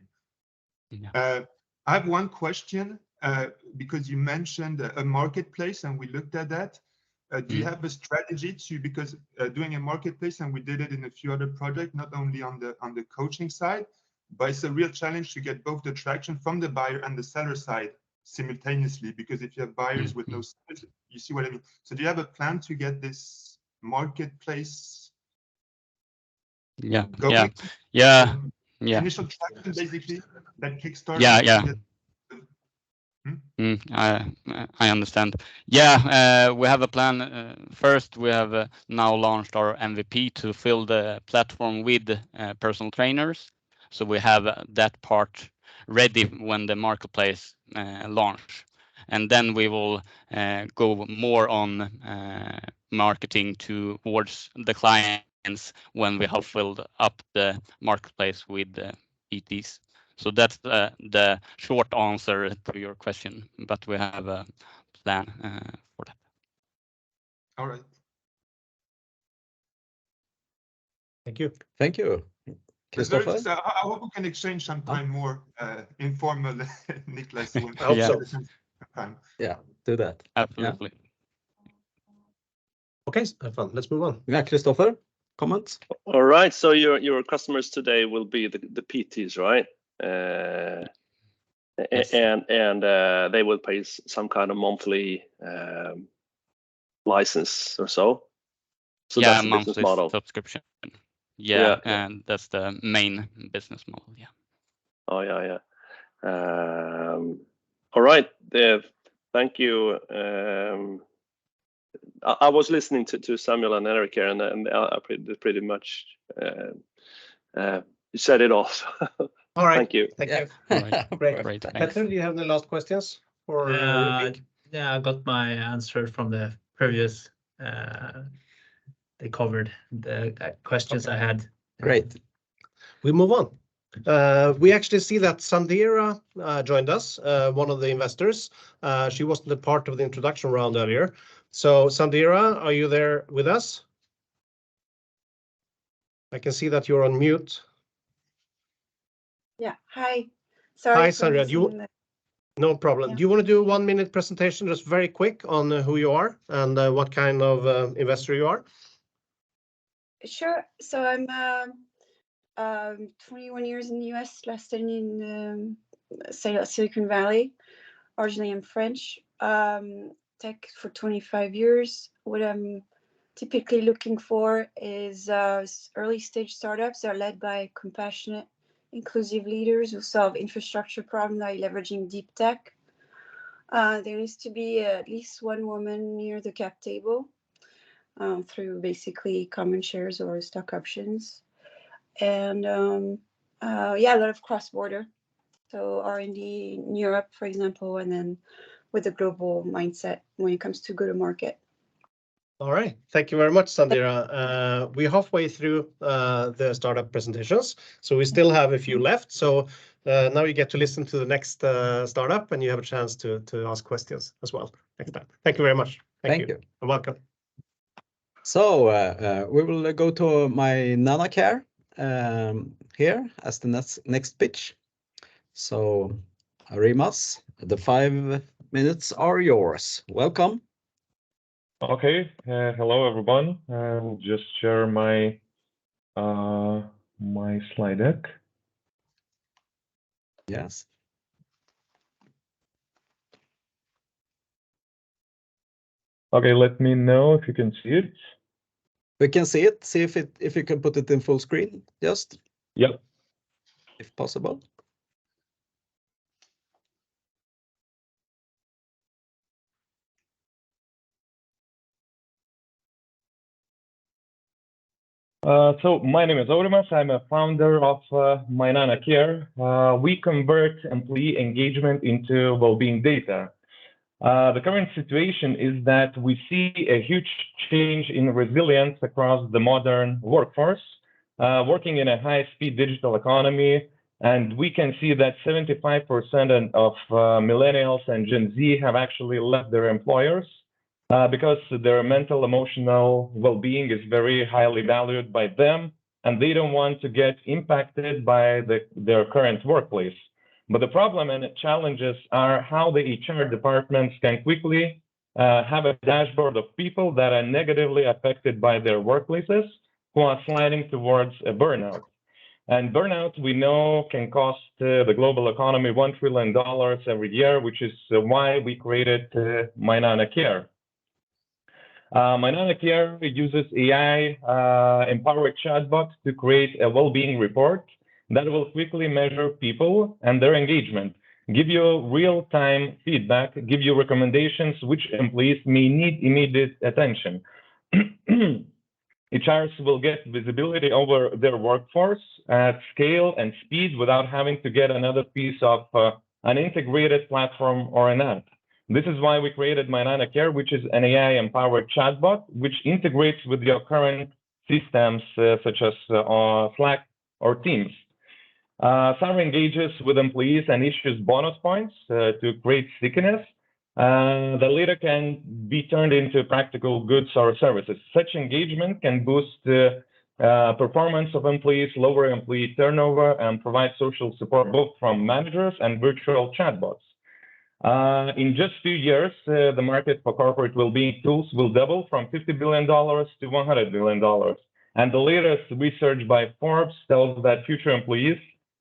Yeah. I have one question because you mentioned a marketplace and we looked at that. Do you have a strategy to, because doing a marketplace, and we did it in a few other projects, not only on the coaching side, but it's a real challenge to get both the traction from the buyer and the seller side simultaneously, because if you have buyers with no sellers, you see what I mean? So do you have a plan to get this marketplace going? Yeah. Initial traction, basically, that kickstart. Yeah. I understand. Yeah, we have a plan. First, we have now launched our MVP to fill the platform with personal trainers. So we have that part ready when the marketplace launch. And then we will go more on marketing towards the clients when we have filled up the marketplace with ETs. So that's the short answer to your question, but we have a plan for that. All right. Thank you. Thank you. Christopher? I hope we can exchange some time more informal, Niklas. I hope so. Yeah, do that. Absolutely. Okay, fun. Let's move on. Yeah, Christopher, comments? All right. So your customers today will be the PTs, right? Yes. And they will pay some kind of monthly license or so. So yeah, that's the business monthly model. subscription. Yeah, and that's the main business model. Yeah. Oh yeah. All right. Thank you. I was listening to Samuel and Eric here, and I pretty much said it all. All right. Thank you. Thank you. Great. Petter, do you have the last questions? Or yeah, I got my answer from the previous. They covered the questions I had. Great. We move on. We actually see that Sandira joined us, one of the investors. She wasn't a part of the introduction round earlier. So Sandira, are you there with us? I can see that you're on mute. Yeah, hi. Sorry. Hi, Sandira. No problem. Yeah. Do you want to do a 1-minute presentation, just very quick, on who you are and what kind of investor you are? Sure. So I'm 21 years in the US, lasted in Silicon Valley. Originally, I'm French. Tech for 25 years. What I'm typically looking for is early stage startups that are led by compassionate, inclusive leaders who solve infrastructure problems by leveraging deep tech. There needs to be at least one woman near the cap table through basically common shares or stock options. And yeah, a lot of cross-border. So R&D in Europe, for example, and then with a global mindset when it comes to go-to-market. All right. Thank you very much, Sandira. We're halfway through the startup presentations, so we still have a few left. So now you get to listen to the next startup, and you have a chance to ask questions as well next time. Thank you very much. Thank you. And welcome. So we will go to my NanaCare here as the next pitch. So Rimas, the 5 minutes are yours. Welcome. Okay, hello everyone. I'll just share my my slide deck. Yes. Okay, let me know if you can see it. We can see it. See if you can put it in full screen, just. Yep. If possible. So my name is Aurimas. I'm a founder of Mainana Care. We convert employee engagement into well-being data. The current situation is that we see a huge change in resilience across the modern workforce, working in a high-speed digital economy, and we can see that 75% of millennials and Gen Z have actually left their employers because their mental, emotional well-being is very highly valued by them, and they don't want to get impacted by their current workplace. But the problem and challenges are how the HR departments can quickly have a dashboard of people that are negatively affected by their workplaces who are sliding towards a burnout. And burnout, we know, can cost the global economy $1 trillion every year, which is why we created Mainana Care. Mainana Care uses AI-empowered chatbot to create a well-being report that will quickly measure people and their engagement, give you real-time feedback, give you recommendations which employees may need immediate attention. HRs will get visibility over their workforce at scale and speed without having to get another piece of an integrated platform or an app. This is why we created Mainana Care, which is an AI-empowered chatbot, which integrates with your current systems such as Slack or Teams. Some engages with employees and issues bonus points to create stickiness. The later can be turned into practical goods or services. Such engagement can boost the performance of employees, lower employee turnover, and provide social support both from managers and virtual chatbots. In just 2 years, the market for corporate well-being tools will double from $50 billion to $100 billion. And the latest research by Forbes tells that future employees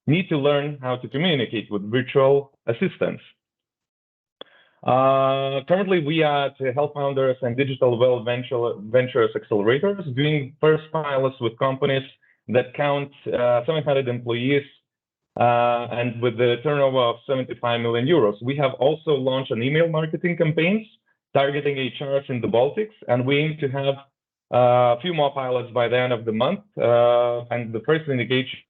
need to learn how to communicate with virtual assistants. Currently, we are at Health Founders and Digital Well Ventures Accelerators, doing first pilots with companies that count 700 employees and with the turnover of 75 million euros. We have also launched an email marketing campaigns targeting HRs in the Baltics, and we aim to have a few more pilots by the end of the month. And the first indications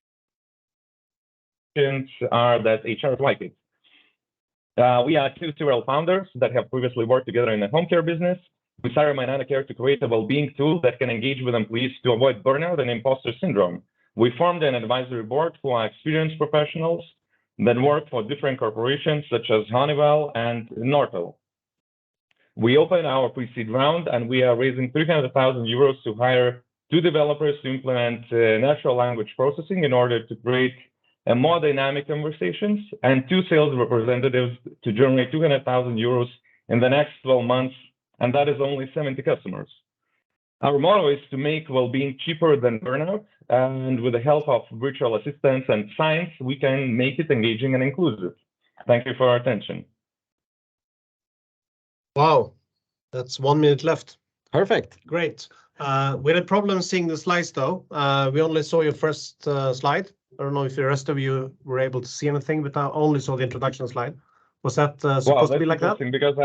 are that HRs like it. We are two serial founders that have previously worked together in the home care business. We started Mainana Care to create a well-being tool that can engage with employees to avoid burnout and imposter syndrome. We formed an advisory board who are experienced professionals that work for different corporations such as Honeywell and Nortel. We opened our pre-seed round and we are raising 300,000 euros to hire 2 developers to implement natural language processing in order to create a more dynamic conversations, and 2 sales representatives to generate 200,000 euros in the next 12 months, and that is only 70 customers. Our motto is to make well-being cheaper than burnout, and with the help of virtual assistants and science, we can make it engaging and inclusive. Thank you for your attention. Wow, that's 1 minute left. Perfect. Great. We had a problem seeing the slides though. We only saw your first slide. I don't know if the rest of you were able to see anything, but I only saw the introduction slide. Was that supposed to be like that? Because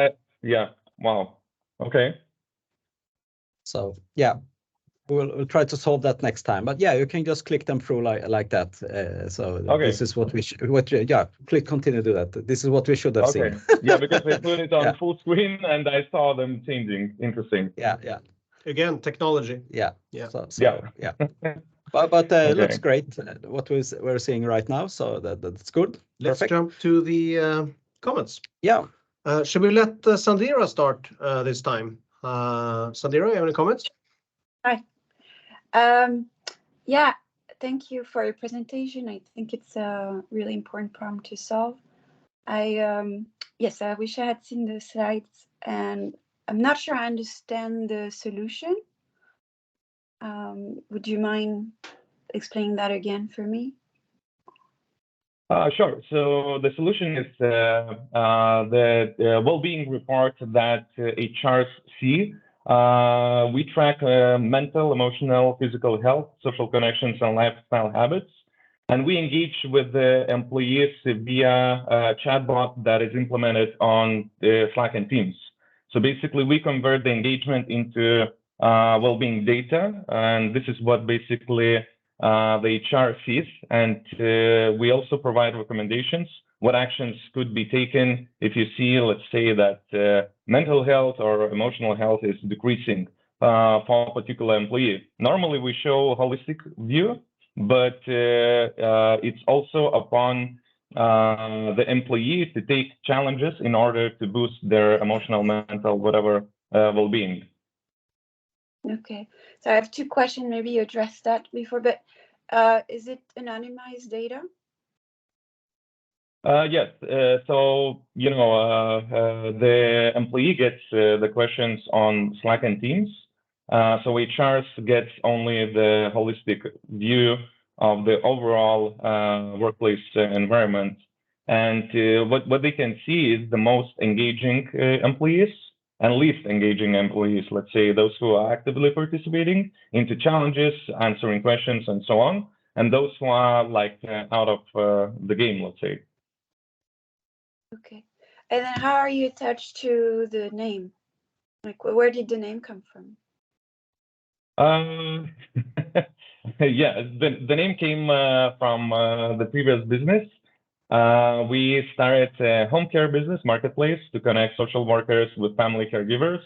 yeah, wow. Okay. So yeah, we'll try to solve that next time. But yeah, you can just click them through like that. So okay. This is what we click continue to do that. This is what we should have seen. Yeah, because they put it on full screen and I saw them changing. Interesting. Yeah. Again, technology. Yeah. So yeah. But okay. It looks great what we're seeing right now. So that's good. Let's Perfect. jump to the comments. Yeah. Should we let Sandira start this time? Sandira, you have any comments? Hi. Yeah, thank you for your presentation. I think it's a really important problem to solve. Yes, I wish I had seen the slides, and I'm not sure I understand the solution. Would you mind explaining that again for me? Sure. So the solution is the well-being report that HRs see. We track mental, emotional, physical health, social connections, and lifestyle habits. And we engage with the employees via a chatbot that is implemented on Slack and Teams. So basically, we convert the engagement into well-being data. And this is what basically the HR sees, and we also provide recommendations what actions could be taken if you see, let's say, that mental health or emotional health is decreasing for a particular employee. Normally, we show a holistic view, but it's also upon the employee to take challenges in order to boost their emotional, mental, whatever well-being. Okay, so I have two questions. Maybe you addressed that before, but is it anonymized data? Yes. So, the employee gets the questions on Slack and Teams. So HRs gets only the holistic view of the overall workplace environment. And what they can see is the most engaging employees and least engaging employees, let's say those who are actively participating into challenges, answering questions, and so on, and those who are like out of the game, let's say. Okay. And then how are you attached to the name? Like, where did the name come from? Yeah, the name came from the previous business. We started a home care business marketplace to connect social workers with family caregivers.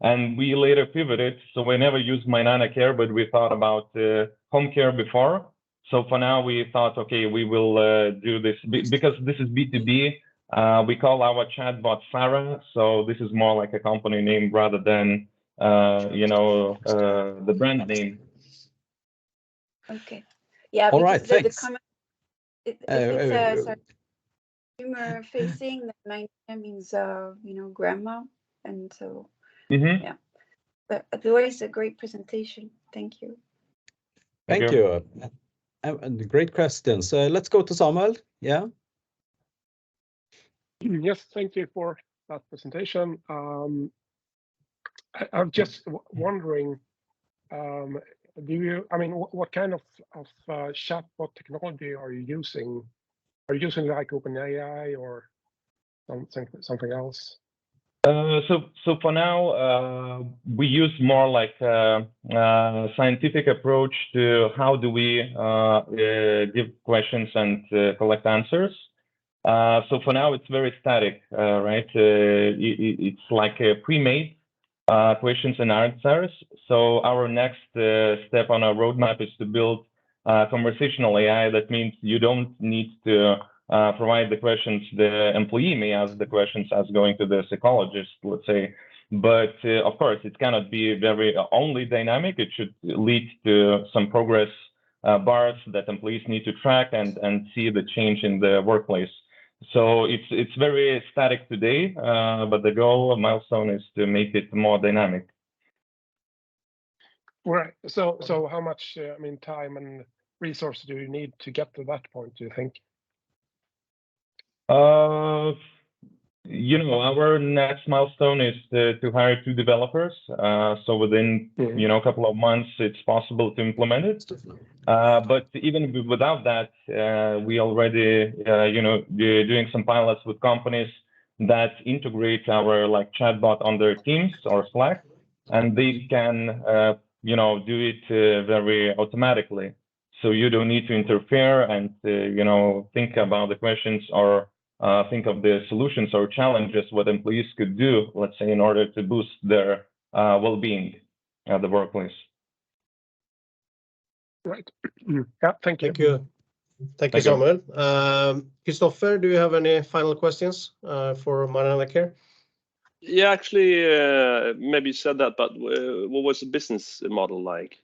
And we later pivoted. So we never used My Nana Care, but we thought about home care before. So for now, we thought, okay, we will do this because this is B2B. We call our chatbot Sarah. So this is more like a company name rather than, the brand name. Okay. Yeah. All right, because the thanks. comment, if it's consumer facing, then My Nana means grandma, and so yeah. But otherwise, a great presentation. Thank you. Thank you. And great questions. Let's go to Samuel. Yeah. Yes, thank you for that presentation. I'm just wondering, what kind of chatbot technology are you using? Are you using like OpenAI or something else? So for now, we use more like a scientific approach to how do we give questions and collect answers. So for now, it's very static, right? It's like a pre-made questions and answers. So our next step on our roadmap is to build conversational AI. That means you don't need to provide the questions. The employee may ask the questions as going to the psychologist, let's say. But of course, it cannot be very only dynamic. It should lead to some progress bars that employees need to track and see the change in the workplace. So it's very static today, but the goal milestone is to make it more dynamic. Right. So how much time and resources do you need to get to that point, do you think? Our next milestone is to hire 2 developers. So within a couple of months, it's possible to implement it. But even without that, we already doing some pilots with companies that integrate our chatbot on their Teams or Slack, and they can do it very automatically. So you don't need to interfere and think about the questions or think of the solutions or challenges what employees could do, let's say, in order to boost their well-being at the workplace. Right. Yeah, thank you. Thank you. Thank you, Samuel. Christopher, do you have any final questions for My Nana Care? Yeah, actually, maybe you said that, but what was the business model like?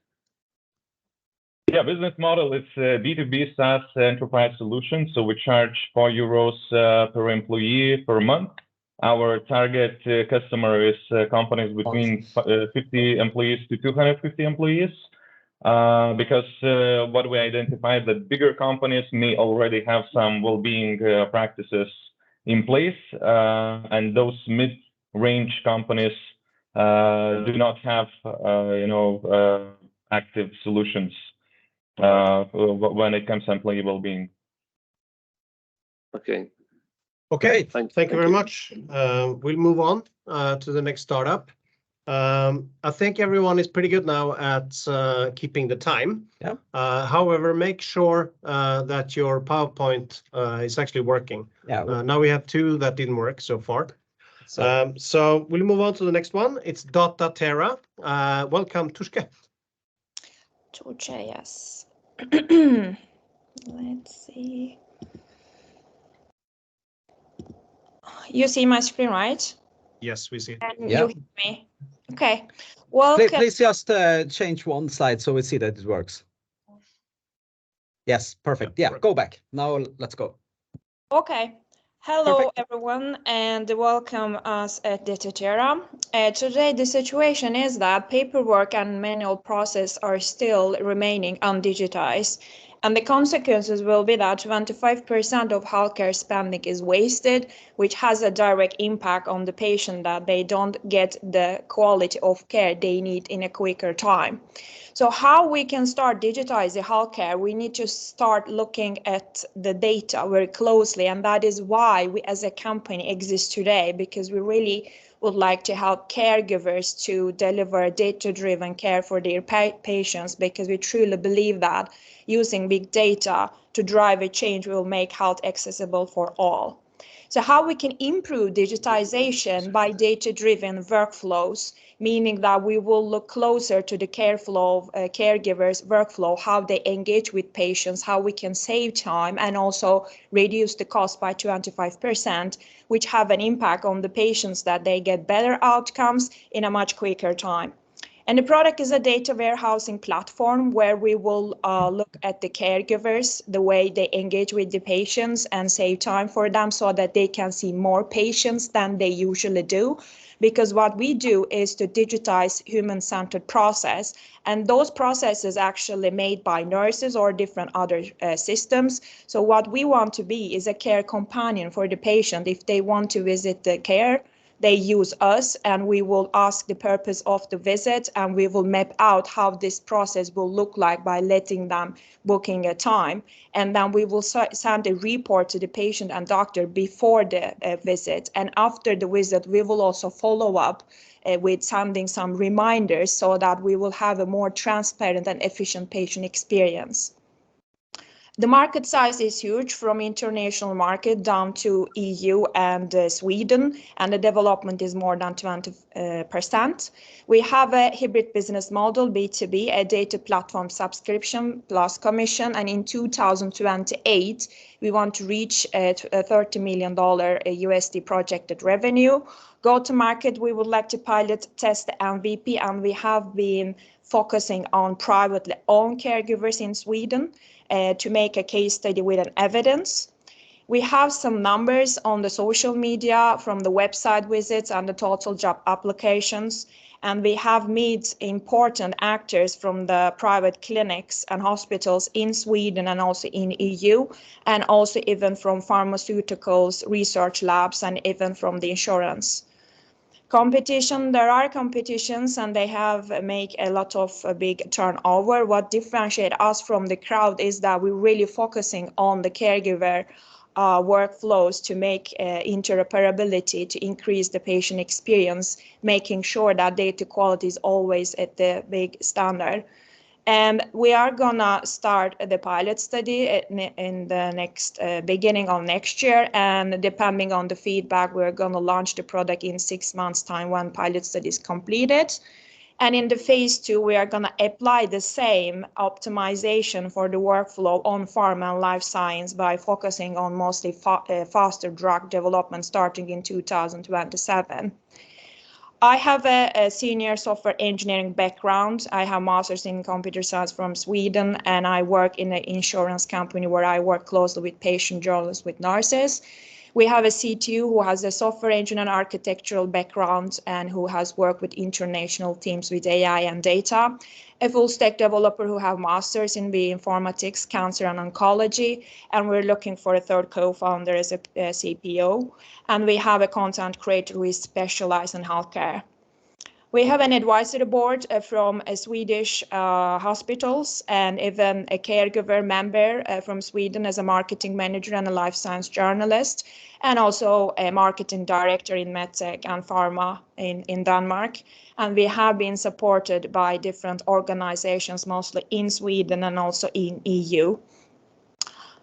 Yeah, business model is a B2B SaaS enterprise solution. So we charge €4 per employee per month. Our target customer is companies between 50 employees to 250 employees. because what we identified that bigger companies may already have some well-being practices in place, and those mid-range companies do not have, active solutions when it comes to employee well-being. Okay. Okay, Thank thank you very you. much. We'll move on to the next startup. I think everyone is pretty good now at keeping the time. Yeah. However, make sure that your PowerPoint is actually working. Yeah. Now we have two that didn't work so far. So, So we'll move on to the next one. It's Dataterra. Welcome, Tuske. Torture, yes. Let's see. You see my screen, right? Yes, we see it. And Yeah. you hear me? Okay. Welcome. please just change one slide so we see that it works. Yes, perfect. Yeah, go back. Now let's go. Okay. Hello, Perfect. everyone, and welcome us at Dataterra. Today, the situation is that paperwork and manual process are still remaining undigitized. And the consequences will be that 25% of healthcare spending is wasted, which has a direct impact on the patient that they don't get the quality of care they need in a quicker time. So how we can start digitizing healthcare, we need to start looking at the data very closely. And that is why we as a company exist today, because we really would like to help caregivers to deliver data-driven care for their patients, because we truly believe that using big data to drive a change will make health accessible for all. So how we can improve digitization by data-driven workflows, meaning that we will look closer to the care flow of caregivers' workflow, how they engage with patients, how we can save time and also reduce the cost by 25%, which have an impact on the patients that they get better outcomes in a much quicker time. And the product is a data warehousing platform where we will look at the caregivers, the way they engage with the patients and save time for them so that they can see more patients than they usually do. Because what we do is to digitize human-centered process, and those processes actually made by nurses or different other systems. So what we want to be is a care companion for the patient. If they want to visit the care, they use us, and we will ask the purpose of the visit, and we will map out how this process will look like by letting them booking a time. And then we will send a report to the patient and doctor before the visit. And after the visit, we will also follow up with sending some reminders so that we will have a more transparent and efficient patient experience. The market size is huge, from international market down to EU and Sweden, and the development is more than 20%. We have a hybrid business model, B2B, a data platform subscription plus commission, and in 2028, we want to reach a $30 million USD projected revenue. Go to market, we would like to pilot test the MVP, and we have been focusing on privately owned caregivers in Sweden to make a case study with an evidence. We have some numbers on the social media from the website visits and the total job applications. And we have met important actors from the private clinics and hospitals in Sweden and also in EU, and also even from pharmaceuticals, research labs, and even from the insurance. Competition, there are competitions and they have make a lot of big turnover. What differentiates us from the crowd is that we're really focusing on the caregiver workflows to make interoperability, to increase the patient experience, making sure that data quality is always at the big standard. And we are gonna start the pilot study in the next beginning of next year. And depending on the feedback, we're gonna launch the product in 6 months' time when pilot study is completed. And in the phase 2, we are gonna apply the same optimization for the workflow on pharma and life science by focusing on mostly faster drug development starting in 2027. I have a senior software engineering background. I have master's in computer science from Sweden, and I work in an insurance company where I work closely with patient journalists, with nurses. We have a CTO who has a software engineering and architectural background and who has worked with international teams with AI and data. A full stack developer who have masters in bioinformatics, cancer and oncology. And we're looking for a third co-founder as a CPO. And we have a content creator who is specialized in healthcare. We have an advisory board from Swedish hospitals and even a caregiver member from Sweden as a marketing manager and a life science journalist, and also a marketing director in medtech and pharma in Denmark. And we have been supported by different organizations, mostly in Sweden and also in EU.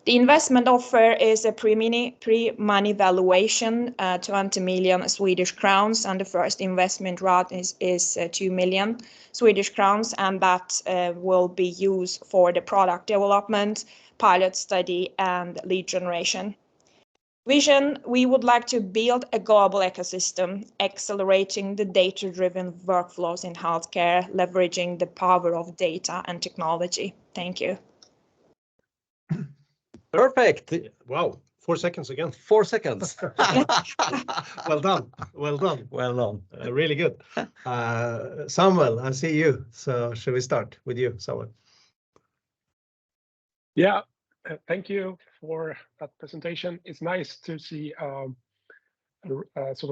The investment offer is a pre-money valuation, 20 million Swedish crowns, and the first investment round is 2 million Swedish crowns, and that will be used for the product development, pilot study, and lead generation. Vision, we would like to build a global ecosystem, accelerating the data-driven workflows in healthcare, leveraging the power of data and technology. Thank you. Perfect. Wow, 4 seconds again. 4 seconds. Well done. Well done. Well done. Really good. Samuel, I see you. So should we start with you, Samuel? Yeah, thank you for that presentation. It's nice to see sort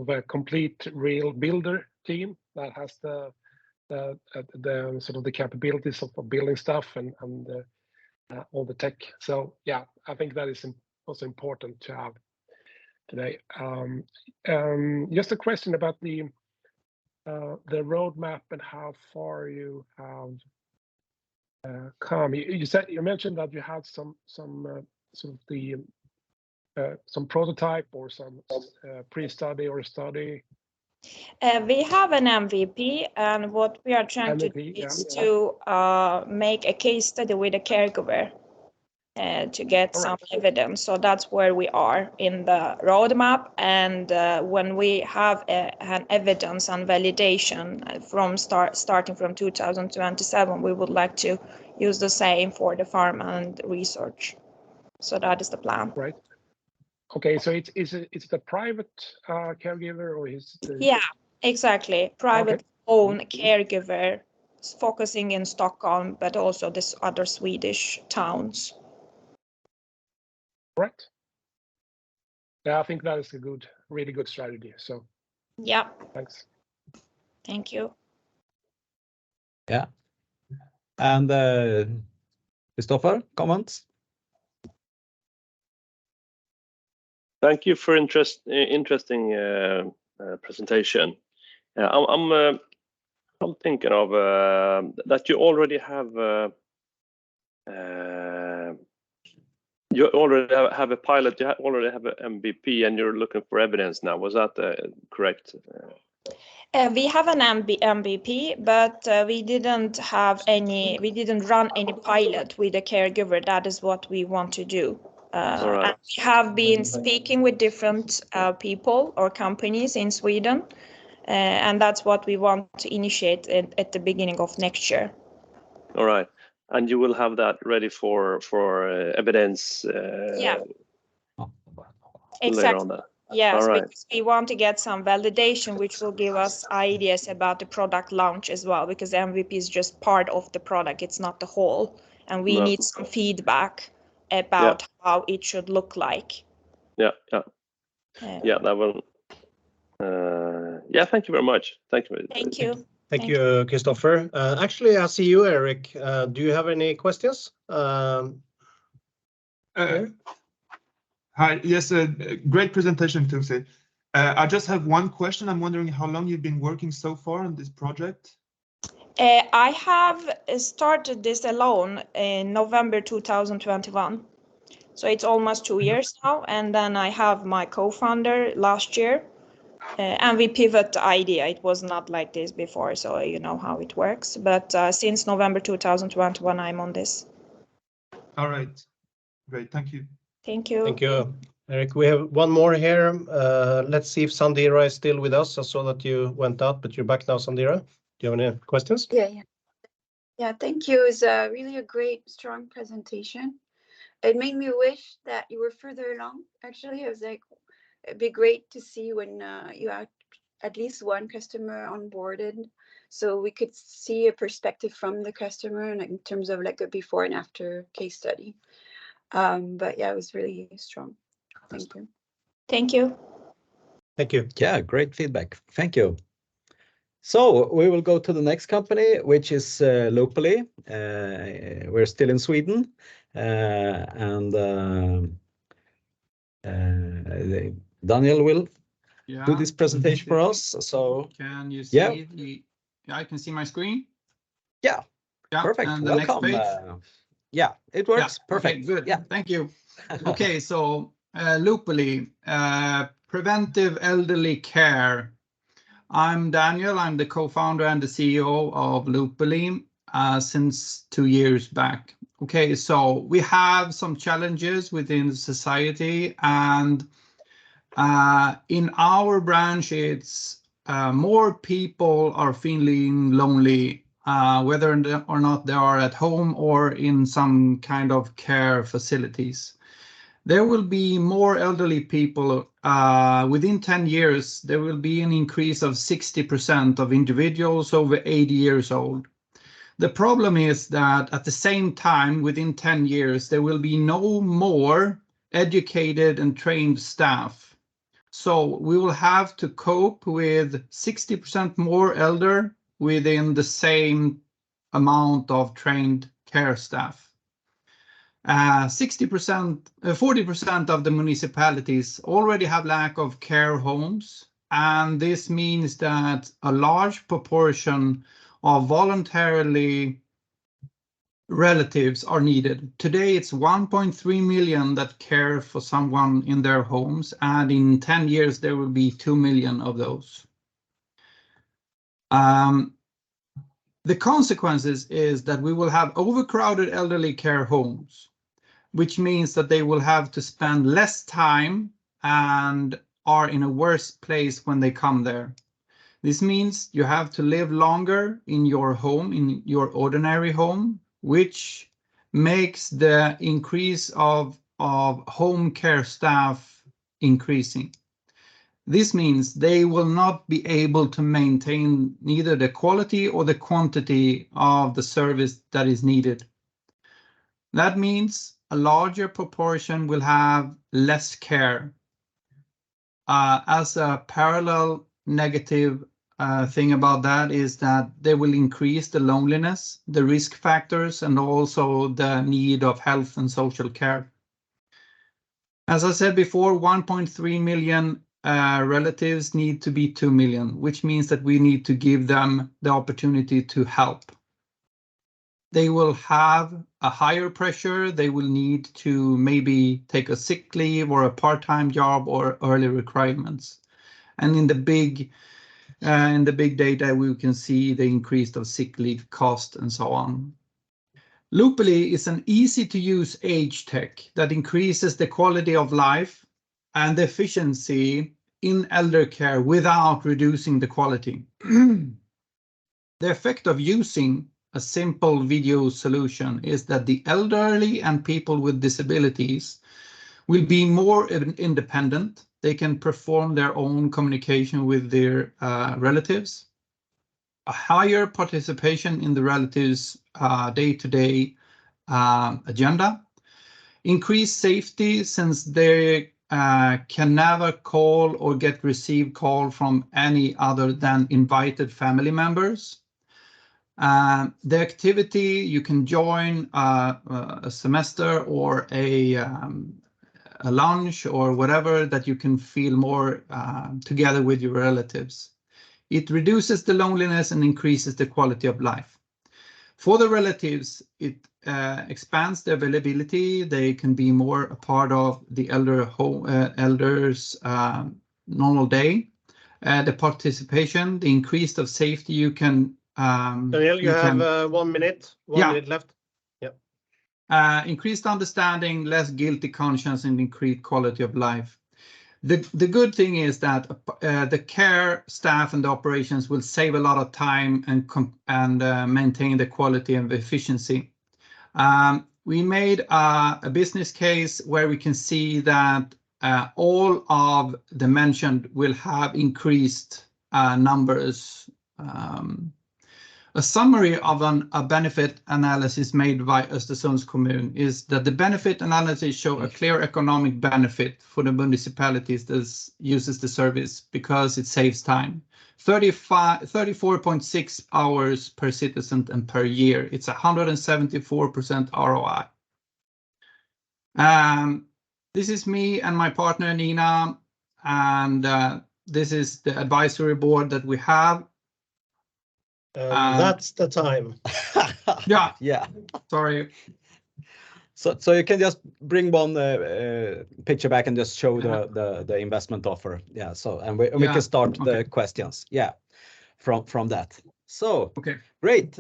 of a complete real builder team that has the sort of the capabilities of building stuff and all the tech. So yeah, I think that is also important to have today. Just a question about the roadmap and how far you have come. You mentioned that you had some sort of the some prototype or some pre-study or study. We have an MVP, and what we are trying to do is to make a case study with a caregiver to get some evidence. So that's where we are in the roadmap. And when we have an evidence and validation from starting from 2027, we would like to use the same for the pharma and research. So that is the plan. Right. Okay, so is it a private caregiver or is it? Yeah, exactly. Private owned caregiver focusing in Stockholm, but also this other Swedish towns. Right. Yeah, I think that is a really good strategy. So yeah. Thanks. Thank you. Yeah. And Christopher, comments? Thank you for interesting presentation. I'm thinking of that you already have a pilot. You already have an MVP, and you're looking for evidence now. Was that correct? We have an MVP, but we didn't run any pilot with a caregiver. That is what we want to do. And we have been speaking with different people or companies in Sweden, and that's what we want to initiate at the beginning of next year. All right, and you will have that ready for evidence. Yeah. Exactly. Later on that. Yes, right. Because we want to get some validation, which will give us ideas about the product launch as well, because MVP is just part of the product. It's not the whole. And we need some feedback about how it should look like. Yeah, that will. Thank you very much. Thank you. Thank you. Thank you, Christopher. Actually, I see you, Eric. Do you have any questions? Hi, yes, great presentation, Tuxi. I just have one question. I'm wondering how long you've been working so far on this project? I have started this alone in November 2021. So it's almost 2 years now. And then I have my co-founder last year. And we pivot the idea. It was not like this before, so you know how it works. But since November 2021, I'm on this. All right. Great. Thank you. Thank you. Thank you, Eric. We have one more here. Let's see if Sandira is still with us. I saw that you went out, but you're back now, Sandira. Do you have any questions? Yeah, thank you. It's really a great, strong presentation. It made me wish that you were further along. Actually, I was like, it'd be great to see when you have at least one customer onboarded, so we could see a perspective from the customer in terms of like a before and after case study. But yeah, it was really strong. Thank you. Thank you. Thank you. Yeah, great feedback. Thank you. So we will go to the next company, which is locally. We're still in Sweden, and Daniel will do this presentation for us. So can you see I can see my screen. Yeah. Perfect. And the Welcome. next page. Yeah, it works. Perfect. Okay, good. Yeah. Thank you. Okay, so Loopily, preventive elderly care. I'm Daniel. I'm the co-founder and the CEO of Loopily since 2 years back. Okay, so we have some challenges within society, and in our branch, it's more people are feeling lonely, whether or not they are at home or in some kind of care facilities. There will be more elderly people. Within 10 years, there will be an increase of 60% of individuals over 80 years old. The problem is that at the same time, within 10 years, there will be no more educated and trained staff. So we will have to cope with 60% more elder within the same amount of trained care staff. 40% of the municipalities already have lack of care homes, and this means that a large proportion of voluntarily relatives are needed. Today, it's 1.3 million that care for someone in their homes, and in 10 years, there will be 2 million of those. The consequences is that we will have overcrowded elderly care homes, which means that they will have to spend less time and are in a worse place when they come there. This means you have to live longer in your home, in your ordinary home, which makes the increase of home care staff increasing. This means they will not be able to maintain neither the quality or the quantity of the service that is needed. That means a larger proportion will have less care. As a parallel negative thing about that is that they will increase the loneliness, the risk factors, and also the need of health and social care. As I said before, 1.3 million relatives need to be 2 million, which means that we need to give them the opportunity to help. They will have a higher pressure. They will need to maybe take a sick leave or a part-time job or early requirements. And in the big data, we can see the increase of sick leave cost and so on. Loopily is an easy-to-use age tech that increases the quality of life and the efficiency in elder care without reducing the quality. The effect of using a simple video solution is that the elderly and people with disabilities will be more independent. They can perform their own communication with their relatives. A higher participation in the relatives' day-to-day agenda. Increased safety since they can never call or get received call from any other than invited family members. The activity you can join a semester or a lunch or whatever that you can feel more together with your relatives. It reduces the loneliness and increases the quality of life. For the relatives, it expands the availability. They can be more a part of the elders' normal day. The participation, the increase of safety, you can. Daniel, you have 1 minute. One minute left. Yeah. Increased understanding, less guilty conscience, and increased quality of life. The good thing is that the care staff and the operations will save a lot of time and maintain the quality and efficiency. We made a business case where we can see that all of the mentioned will have increased numbers. A summary of a benefit analysis made by Östersunds kommun is that the benefit analysis show a clear economic benefit for the municipalities that uses the service because it saves time. 34.6 hours per citizen and per year. It's 174% ROI. This is me and my partner Nina, and this is the advisory board that we have. That's the time. Yeah. Yeah. Sorry. So you can just bring one picture back and just show the investment offer. Yeah. So and we can start the questions. Yeah. From that. So okay. Great.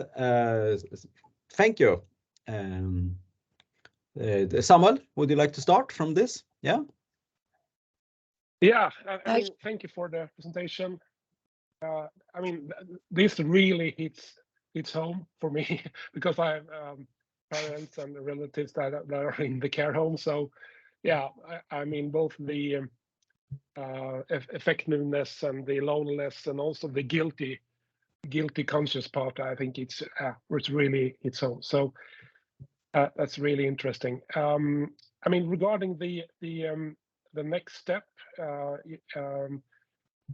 Thank you. Samuel, would you like to start from this? Yeah. Yeah. I mean, thank you for the presentation. I mean, this really hits home for me because I have parents and relatives that are in the care home. So, yeah, I mean, both the effectiveness and the loneliness and also the guilty conscious part. I think it's really hits home. So that's really interesting. I mean, regarding the next step.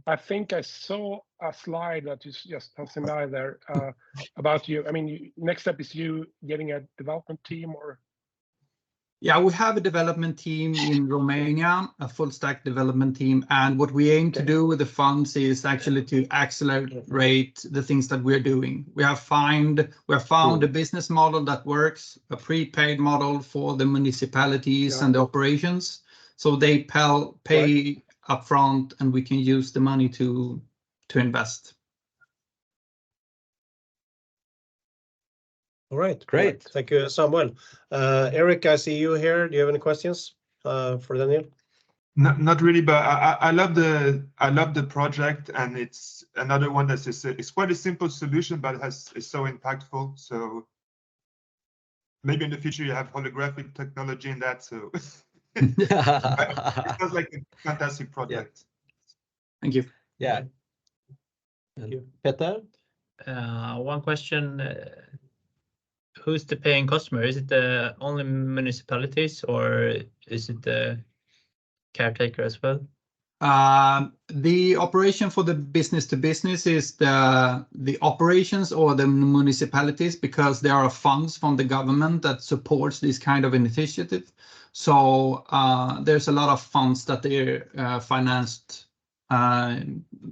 I think I saw a slide that is just passing by there about you. I mean, next step is you getting a development team or? Yeah, we have a development team in Romania, a full stack development team. And what we aim to do with the funds is actually to accelerate the things that we're doing. We have found a business model that works, a prepaid model for the municipalities and the operations. So they pay upfront, and we can use the money to invest. All right, great. Thank you, Samuel. Eric, I see you here. Do you have any questions for Daniel? Not really, but I love the project, and it's another one that's it's quite a simple solution, but it's so impactful. So maybe in the future you have holographic technology in that. So. It sounds like a fantastic project. Thank you. Yeah. Thank you. Peter? One question. Who's the paying customer? Is it the only municipalities or is it the caretaker as well? The operation for the business to business is the operations or the municipalities, because there are funds from the government that supports this kind of initiative. So there's a lot of funds that they're financed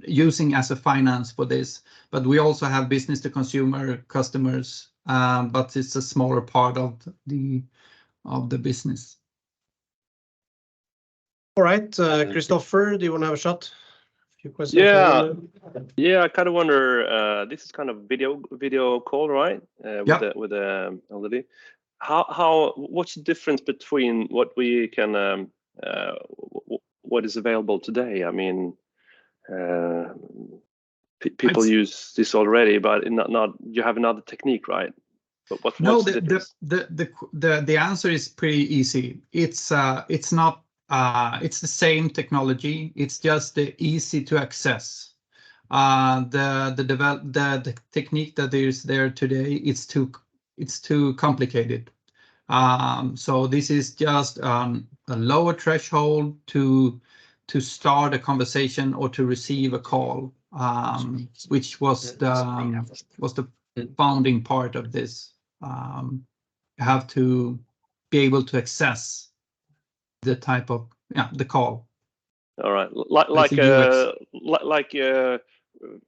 using as a finance for this. But we also have business to consumer customers, but it's a smaller part of the business. All right, Christopher, do you want to have a shot? A few questions. Yeah. I kind of wonder. This is kind of video call, right? With LDD. What's the difference between what we can, what is available today? I mean, people use this already, but not. You have another technique, right? But what's the difference? The answer is pretty easy. It's not. It's the same technology. It's just easy to access. The technique that is there today, it's too complicated. So this is just a lower threshold to start a conversation or to receive a call, which was the founding part of this. You have to be able to access the type of the call. All right,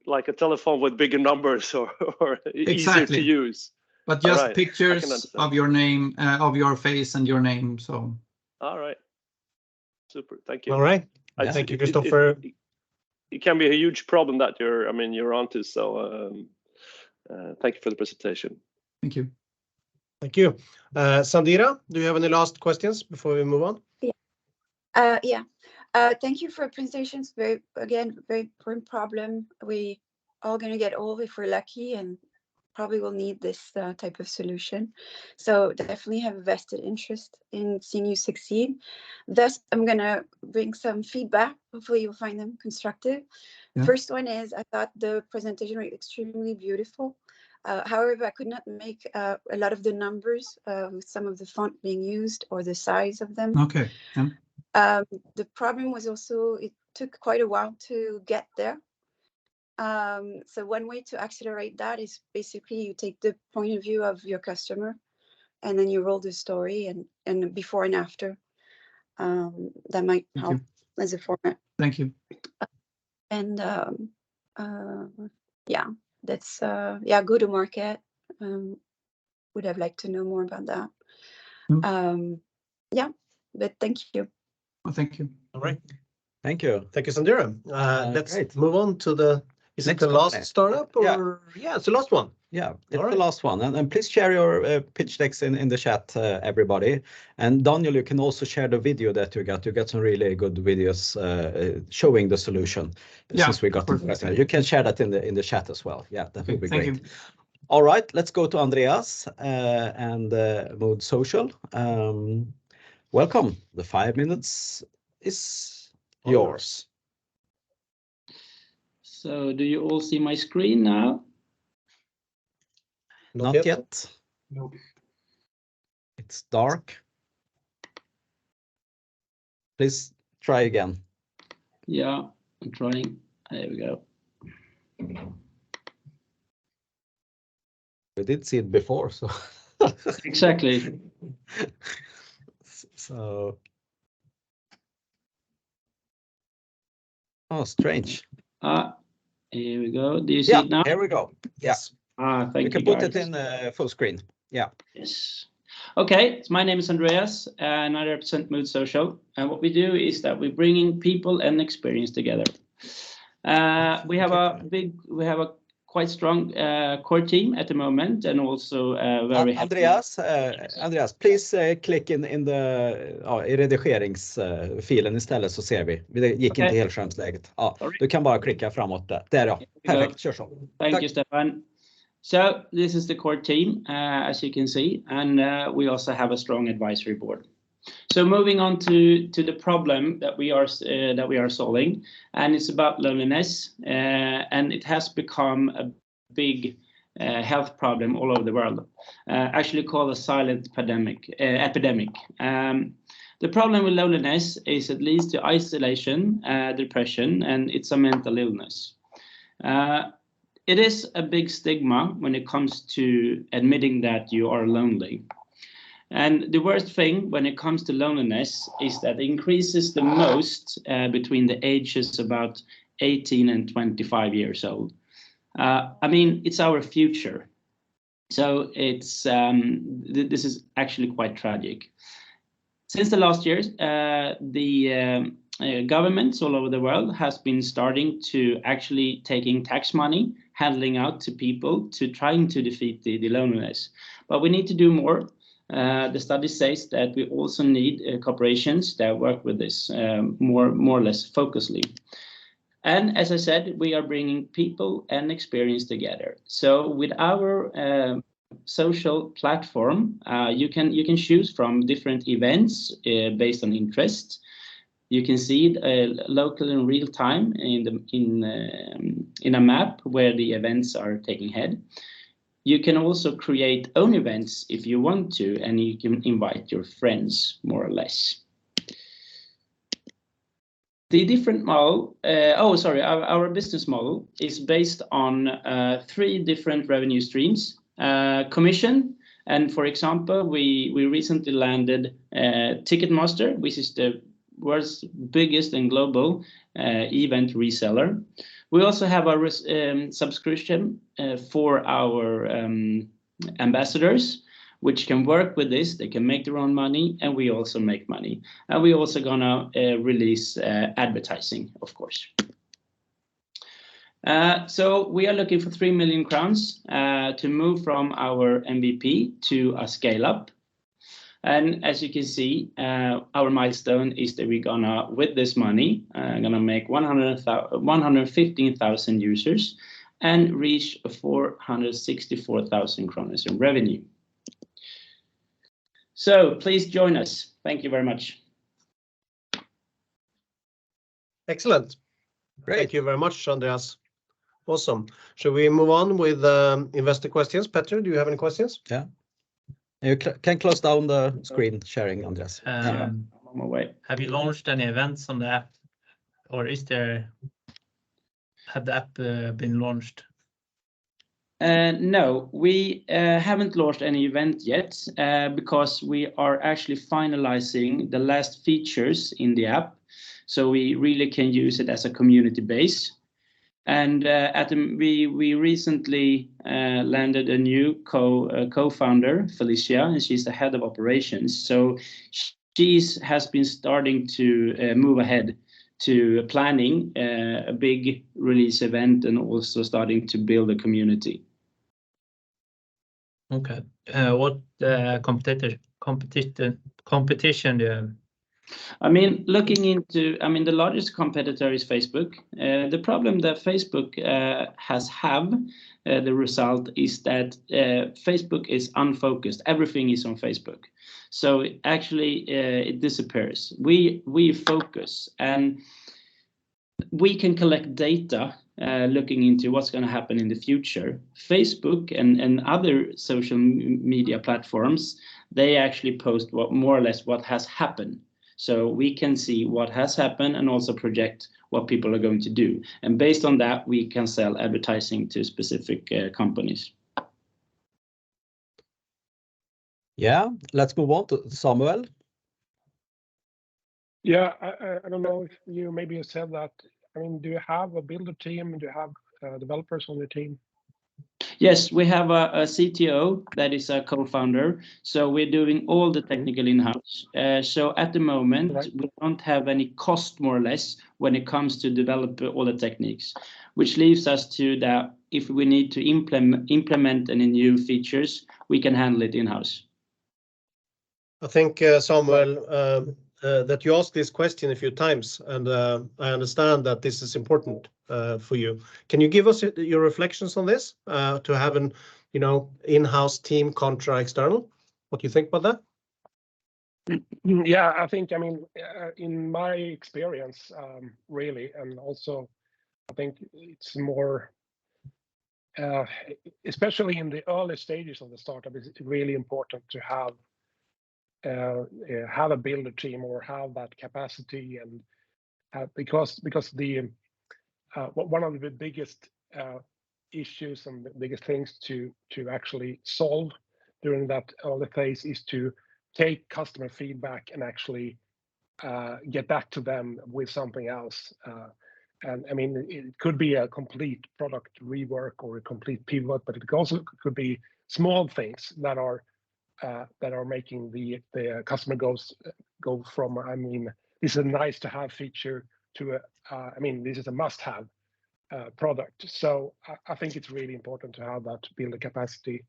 like a telephone with bigger numbers or easier to use. But just pictures of your name, of your face and your name. So. All right. Super. Thank you. All right. Thank you, Christopher. It can be a huge problem that you're onto. So thank you for the presentation. Thank you. Thank you. Sandira, do you have any last questions before we move on? Yeah. Thank you for presentations. Very important problem. We all gonna get old if we're lucky, and probably will need this type of solution. So definitely have a vested interest in seeing you succeed. Thus, I'm going to bring some feedback. Hopefully you'll find them constructive. Yeah. First one is, I thought the presentation was extremely beautiful. However, I could not make a lot of the numbers with some of the font being used or the size of them. Okay. Yeah. The problem was also, it took quite a while to get there. So one way to accelerate that is basically you take the point of view of your customer and then you roll the story and before and after. That might help as a format. Thank you. And yeah, that's go to market. Would have liked to know more about that. Yeah, but thank you. Well, thank you. All right. Thank you. Thank you, Sandira. Let's Great. move on to the, is it Next the last company. startup or? Yeah, it's the last one. Yeah, it's All the right. last one. And please share your pitch decks in the chat, everybody. And Daniel, you can also share the video that you got. You got some really good videos showing the solution since we got the presentation. You can share that in the chat as well. Yeah, that would be Thank great. you. All right, let's go to Andreas and Mood Social. Welcome. The 5 minutes is yours. So do you all see my screen now? Not yet. No. It's dark. Please try again. Yeah, I'm trying. There we go. We did see it before, so. Exactly. So. Oh, strange. Here we go. Do you see it now? Here we go. Yes. Thank you. You can put guys. it in full screen. Yeah. Yes. Okay, so my name is Andreas and I represent Mood Social. And what we do is that we're bringing people and experience together. We have a quite strong core team at the moment, and also very happy. Andreas, please click in the i redigeringsfilen istället så ser vi. Det gick inte helskärmsläget. Ja, du kan bara klicka framåt där. Där ja. Perfekt, kör så. Thank you, Stefan. So this is the core team, as you can see, and we also have a strong advisory board. So moving on to the problem that we are solving, and it's about loneliness, and it has become a big health problem all over the world, actually called a silent epidemic. The problem with loneliness is it leads to isolation, depression, and it's a mental illness. It is a big stigma when it comes to admitting that you are lonely. And the worst thing when it comes to loneliness is that it increases the most between the ages about 18 and 25 years old. I mean, it's our future. So it's this is actually quite tragic. Since the last years, the governments all over the world has been starting to actually taking tax money, handling out to people to trying to defeat the loneliness. But we need to do more. The study says that we also need corporations that work with this more or less focusedly. And as I said, we are bringing people and experience together. So with our social platform, you can choose from different events based on interest. You can see it local in real time in a map where the events are taking head. You can also create own events if you want to, and you can invite your friends more or less. The different model, our business model is based on 3 different revenue streams. Commission, and for example, we recently landed Ticketmaster, which is the world's biggest and global event reseller. We also have a subscription for our ambassadors, which can work with this. They can make their own money, and we also make money. And we're also gonna release advertising, of course. So we are looking for 3 million crowns to move from our MVP to a scale up. And as you can see, our milestone is that we're gonna, with this money, gonna make 115,000 users, and reached 464,000 kronor in revenue. So please join us. Thank you very much. Excellent. Great. Thank you very much, Andreas. Awesome. Should we move on with investor questions? Petter, do you have any questions? Yeah. You can close down the screen sharing, Andreas. I'm on my way. Have you launched any events on the app, or have the app been launched? No, we haven't launched any event yet because we are actually finalizing the last features in the app, so we really can use it as a community base. And we recently landed a new co-founder, Felicia, and she's the head of operations. So she has been starting to move ahead to planning a big release event and also starting to build a community. Okay. What competition do you have? I mean, the largest competitor is Facebook. The problem that Facebook the result is that Facebook is unfocused. Everything is on Facebook. So actually, it disappears. We focus, and we can collect data looking into what's going to happen in the future. Facebook and other social media platforms, they actually post more or less what has happened. So we can see what has happened and also project what people are going to do. And based on that, we can sell advertising to specific companies. Yeah, let's move on to Samuel. Yeah, I don't know if you maybe said that. I mean, do you have a builder team? Do you have developers on your team? Yes, we have a CTO that is a co-founder. So we're doing all the technical in-house. So at the moment, we don't have any cost, more or less, when it comes to develop all the techniques, which leaves us to that if we need to implement any new features, we can handle it in-house. I think, Samuel, that you asked this question a few times, and I understand that this is important for you. Can you give us your reflections on this, to have an in-house team contra external? What do you think about that? Yeah, I think, in my experience, really, and also I think it's more, especially in the early stages of the startup, it's really important to have a builder team or have that capacity, and because the one of the biggest issues and the biggest things to actually solve during that early phase is to take customer feedback and actually get back to them with something else. And I mean, it could be a complete product rework or a complete pivot, but it also could be small things that are making the customer go from, I mean, this is a nice to have feature to I mean, this is a must have product. So I think it's really important to have that builder capacity,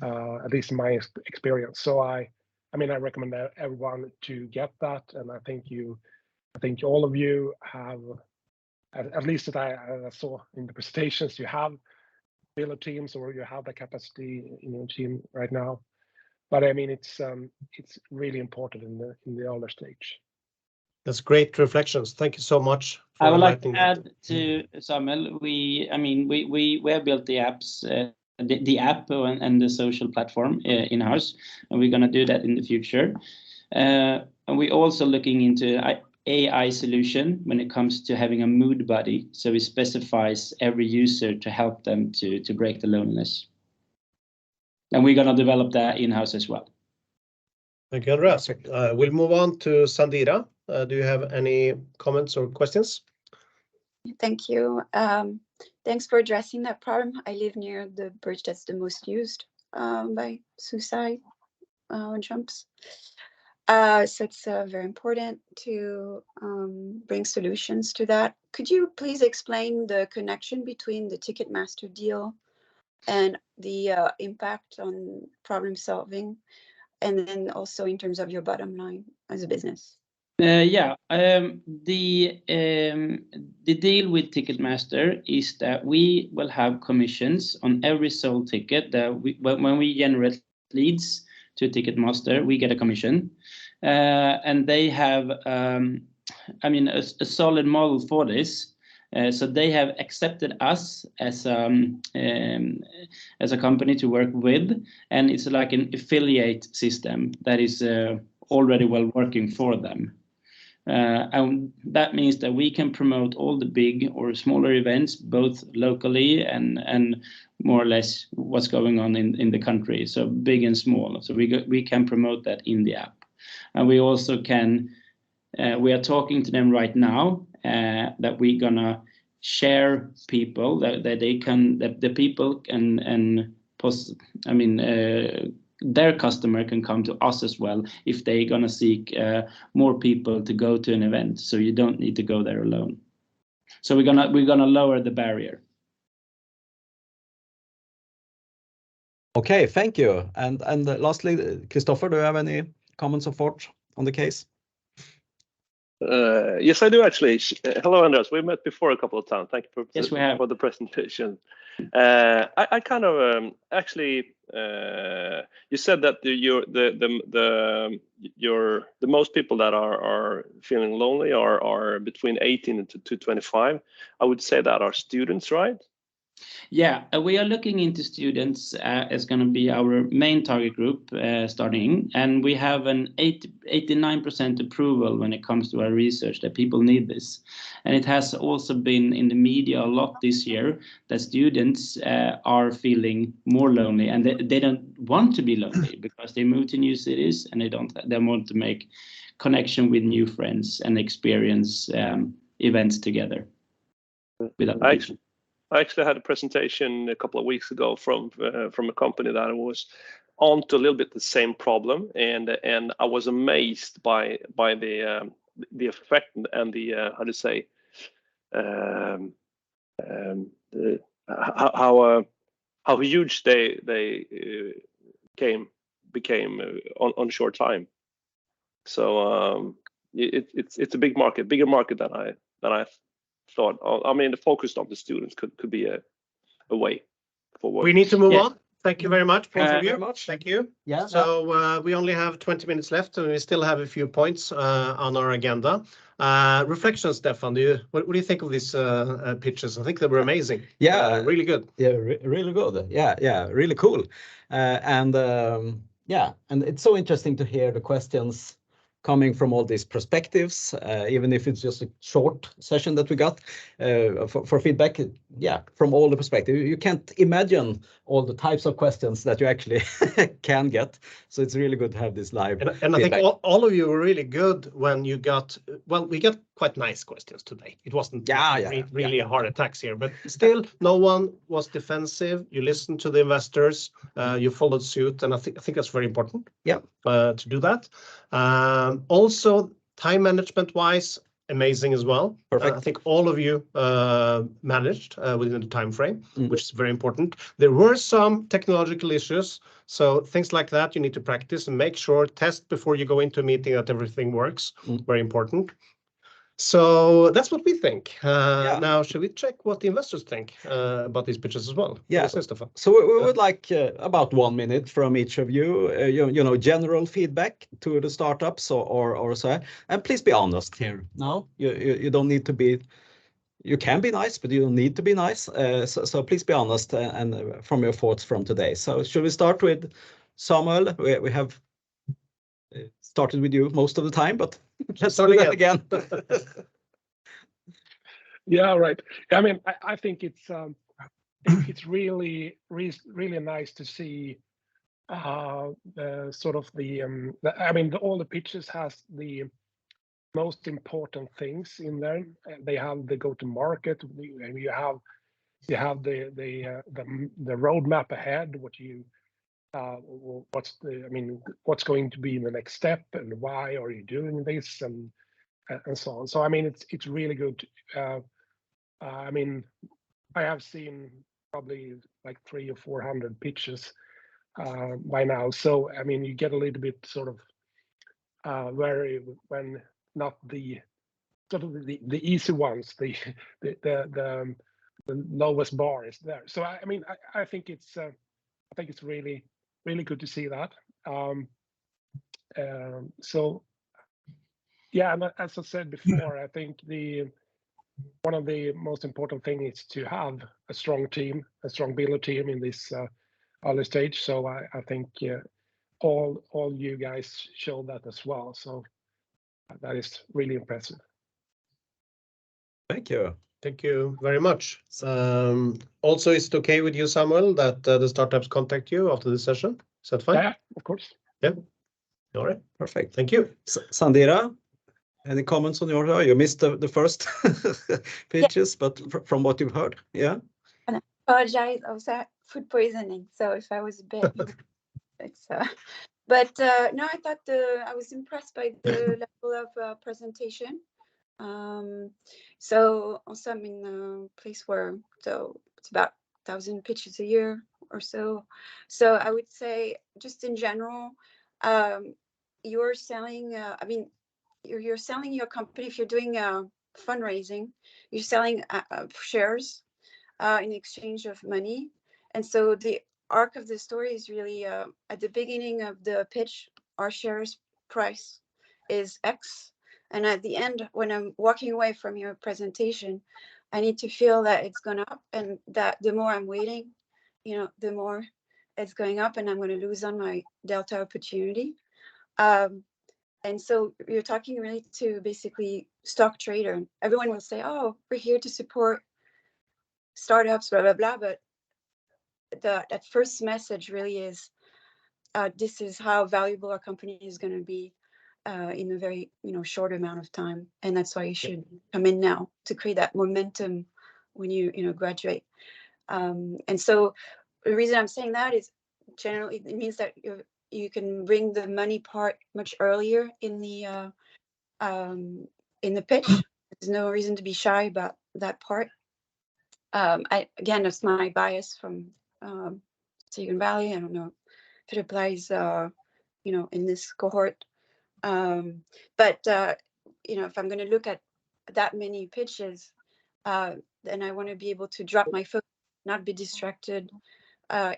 at least in my experience. So I mean, I recommend everyone to get that, and I think all of you have, at least that I saw in the presentations, you have builder teams or you have the capacity in your team right now. But I mean, it's really important in the early stage. That's great reflections. Thank you so much. I would like to add to Samuel. We have built the apps, the app and the social platform in-house, and we're going to do that in the future. And we're also looking into AI solution when it comes to having a mood buddy, so it specifies every user to help them to break the loneliness. And we're going to develop that in-house as well. Thank you, Andreas. We'll move on to Sandira. Do you have any comments or questions? Thank you. Thanks for addressing that problem. I live near the bridge that's the most used by suicide jumps. So it's very important to bring solutions to that. Could you please explain the connection between the Ticketmaster deal and the impact on problem solving, and then also in terms of your bottom line as a business? Yeah, the deal with Ticketmaster is that we will have commissions on every sold ticket that when we generate leads to Ticketmaster, we get a commission, and they have, I mean, a solid model for this. So they have accepted us as a company to work with, and it's like an affiliate system that is already well working for them. And that means that we can promote all the big or smaller events, both locally and more or less what's going on in the country, so big and small. So we can promote that in the app. And we also can, we are talking to them right now that we're gonna share people, that they can, that the people their customer can come to us as well if they're gonna seek more people to go to an event. So you don't need to go there alone. So we're gonna lower the barrier. Okay, thank you. And lastly, Christopher, do you have any comments or thoughts on the case? Yes, I do actually. Hello, Andreas. We met before a couple of times. Thank you for the presentation. I kind of actually you said that the most people that are feeling lonely are between 18 to 25. I would say that are students, right? Yeah, we are looking into students as going to be our main target group starting, and we have an 89% approval when it comes to our research that people need this. And it has also been in the media a lot this year that students are feeling more lonely, and they don't want to be lonely because they move to new cities and they want to make connection with new friends and experience events together. I actually had a presentation a couple of weeks ago from a company that was onto a little bit the same problem, and I was amazed by the effect and the how to say how huge they became on short time. So it's a big market, bigger market than I thought. I mean, the focus on the students could be a way forward. We need to move on. Thank you very much, both of you. Very much. Thank you. Yeah. So we only have 20 minutes left, and we still have a few points on our agenda. Reflections, Stefan. What do you think of these pitches? I think they were amazing. Yeah, really good. Yeah, really good. Yeah, really cool. And it's so interesting to hear the questions coming from all these perspectives, even if it's just a short session that we got for feedback. Yeah, from all the perspectives. You can't imagine all the types of questions that you actually can get. So it's really good to have this live And I think all of you were really good when you got, well, we got quite nice questions today. It wasn't really a heart attacks here, but still no one was defensive. You listened to the investors, you followed suit, and I think that's very important. Yeah, to do that. Also, time management wise, amazing as well. Perfect. I think all of you managed within the time frame, which is very important. There were some technological issues, so things like that you need to practice and make sure, test before you go into a meeting that everything works. Very important. So that's what we think. Now, should we check what the investors think about these pitches as well? Yeah. So we would like about 1 minute from each of you, you know, general feedback to the startups or so. And please be honest here. No, you don't need to be. You can be nice, but you don't need to be nice. So please be honest and from your thoughts from today. So should we start with Samuel? We have started with you most of the time, but let's start again. Yeah, right. I mean, I think it's really nice to see the sort of I mean, all the pitches has the most important things in there. They have the go-to-market. You have the roadmap ahead. What's going to be the next step, and why are you doing this, and so on. So I mean, it's really good. I mean, I have seen probably like 300 or 400 pitches by now. So I mean, you get a little bit sort of wary when not the sort of the easy ones. The lowest bar is there. So I mean, I think it's really good to see that. So yeah, and as I said before, I think one of the most important thing is to have a strong team, a strong builder team in this early stage. So I think all you guys show that as well. So that is really impressive. Thank you. Thank you very much. Also, is it okay with you, Samuel, that the startups contact you after the session? Is that fine? Yeah, of course. Yeah. All right. Perfect. Thank you. Sandira, any comments on your side? You missed the first pitches, but from what you've heard, yeah. And I apologize. I was at food poisoning, so if I was a bit, it's. But no, I thought I was impressed by the level of presentation. So also I'm in a place where it's about 1,000 pitches a year or so. So I would say just in general, you're selling, I mean, you're selling your company. If you're doing fundraising, you're selling shares in exchange of money. And so the arc of the story is really at the beginning of the pitch, our shares price is X. And at the end, when I'm walking away from your presentation, I need to feel that it's gone up, and that the more I'm waiting, the more it's going up, and I'm going to lose on my delta opportunity. And so you're talking really to basically stock trader. Everyone will say, oh, we're here to support startups, blah, blah, blah. But that first message really is, this is how valuable our company is going to be in a very short amount of time, and that's why you should come in now to create that momentum when you graduate. And so the reason I'm saying that is generally it means that you can bring the money part much earlier in the pitch. There's no reason to be shy about that part. Again, that's my bias from Silicon Valley. I don't know if it applies in this cohort. But if I'm going to look at that many pitches, then I want to be able to drop my focus, not be distracted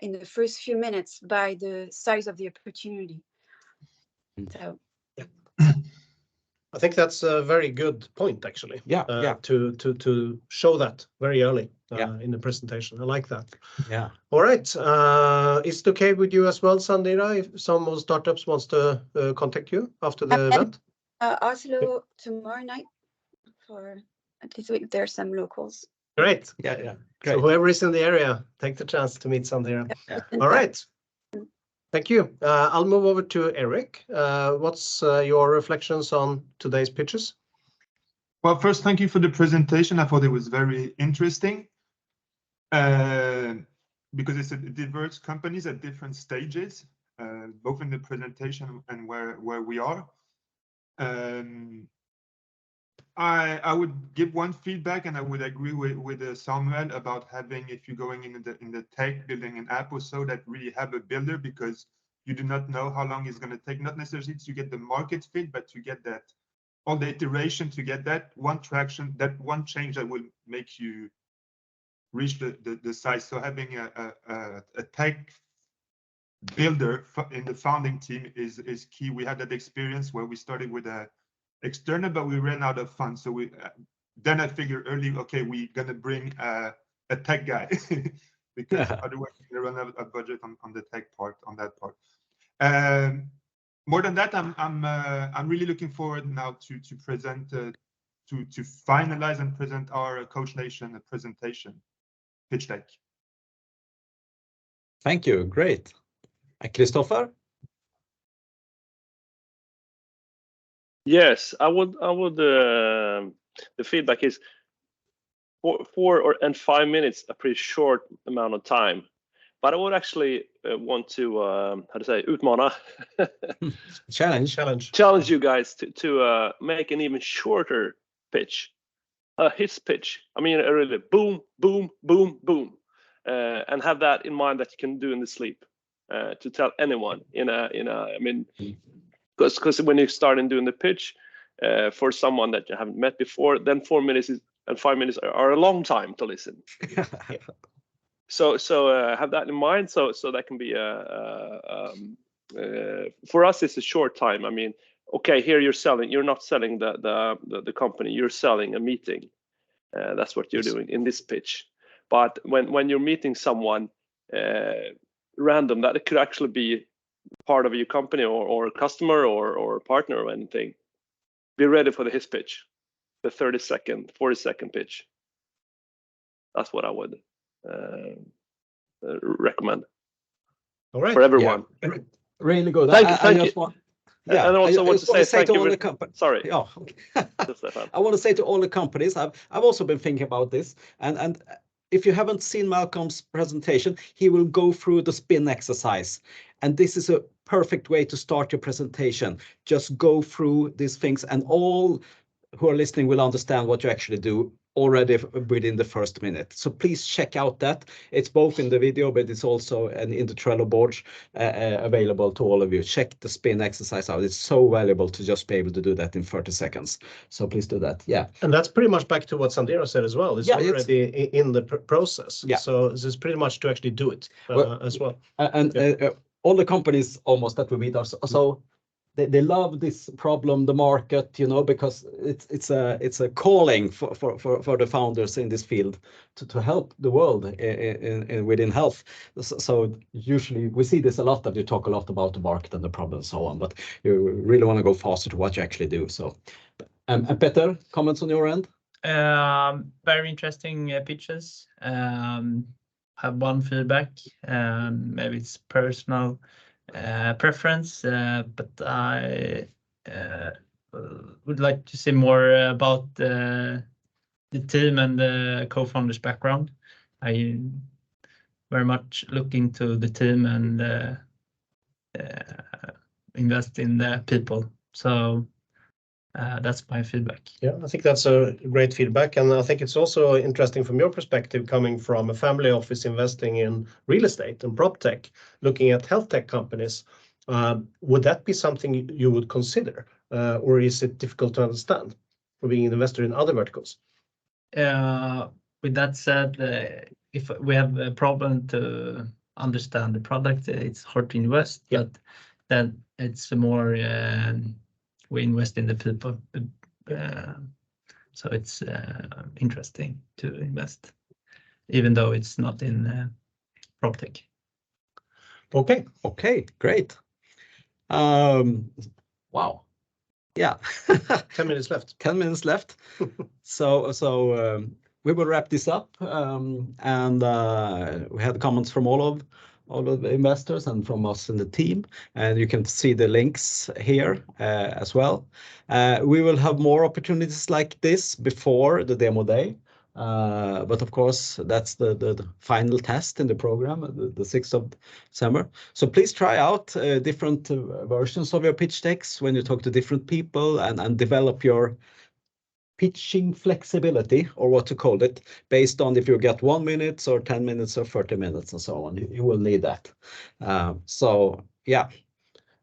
in the first few minutes by the size of the opportunity. So I think that's a very good point, actually. Yeah. To show that very early in the presentation. I like that. Yeah. All right. Is it okay with you as well, Sandira, if some of the startups wants to contact you after the event? Oslo tomorrow night for at least there's some locals. Great. Yeah. Great. So whoever is in the area, take the chance to meet Sandira. Yeah. All right. Thank you. I'll move over to Eric. What's your reflections on today's pitches? Well, first, thank you for the presentation. I thought it was very interesting because it's diverse companies at different stages, both in the presentation and where we are. I would give one feedback, and I would agree with Samuel about having, if you're going in the tech, building an app or so, that really have a builder, because you do not know how long it's going to take, not necessarily to get the market fit, but to get that, all the iteration, to get that one traction, that one change that will make you reach the size. So having a tech builder in the founding team is key. We had that experience where we started with a external, but we ran out of funds. So then I figured early, okay, we're gonna bring a tech guy because otherwise we're gonna run out of budget on the tech part, on that part. More than that, I'm really looking forward now to present to finalize and present our Coach Nation presentation pitch deck. Thank you. Great. Christopher? Yes, I would. The feedback is 4 and 5 minutes, a pretty short amount of time. But I would actually want to how to say, utmana, challenge you guys to make an even shorter pitch, his pitch. I mean, really boom, boom, boom, boom, and have that in mind that you can do in the sleep to tell anyone I mean. Because when you start in doing the pitch, for someone that you haven't met before, then 4 minutes and 5 minutes are a long time to listen. So have that in mind. So that can be for us, it's a short time. I mean, okay, here you're not selling the company, you're selling a meeting. That's what you're doing in this pitch. But when you're meeting someone random, that it could actually be part of your company or a customer or a partner or anything, be ready for his pitch, the 30-second, 40-second pitch. That's what I would recommend. All right. For everyone. Yeah. Really good. Thank I you. And I also want to say thank you. Sorry. Yeah. I want to say to all the companies, I've also been thinking about this, and if you haven't seen Malcolm's presentation, he will go through the spin exercise, and this is a perfect way to start your presentation. Just go through these things, and all who are listening will understand what you actually do already within the first minute. So please check out that. It's both in the video, but it's also in the Trello boards available to all of you. Check the spin exercise out. It's so valuable to just be able to do that in 30 seconds. So please do that. Yeah. And that's pretty much back to what Sandero said as well. It's already in the process. Yeah. So this is pretty much to actually do it as well. And all the companies almost that we meet are so they love this problem, the market, because it's a calling for the founders in this field to help the world within health. So usually we see this a lot, that you talk a lot about the market and the problem and so on, but you really want to go faster to what you actually do. So, and Petter, comments on your end? Very interesting pitches. Have one feedback. Maybe it's personal preference, but I would like to see more about the team and the co-founder's background. I very much look into the team and invest in the people. So that's my feedback. Yeah, I think that's a great feedback. And I think it's also interesting from your perspective, coming from a family office investing in real estate and prop tech, looking at health tech companies. Would that be something you would consider? Or is it difficult to understand for being an investor in other verticals? With that said, if we have a problem to understand the product, it's hard to invest. Yeah. But then it's more we invest in the people, so it's interesting to invest, even though it's not in prop tech. Okay, great. Wow. Yeah. 10 minutes left. 10 minutes left. So we will wrap this up, and we had comments from all of the investors and from us in the team, and you can see the links here as well. We will have more opportunities like this before the demo day, but of course that's the final test in the program, the 6th of December. So please try out different versions of your pitch decks when you talk to different people, and develop your pitching flexibility, or what to call it, based on if you get 1 minute or 10 minutes or 30 minutes and so on. You will need that. So yeah.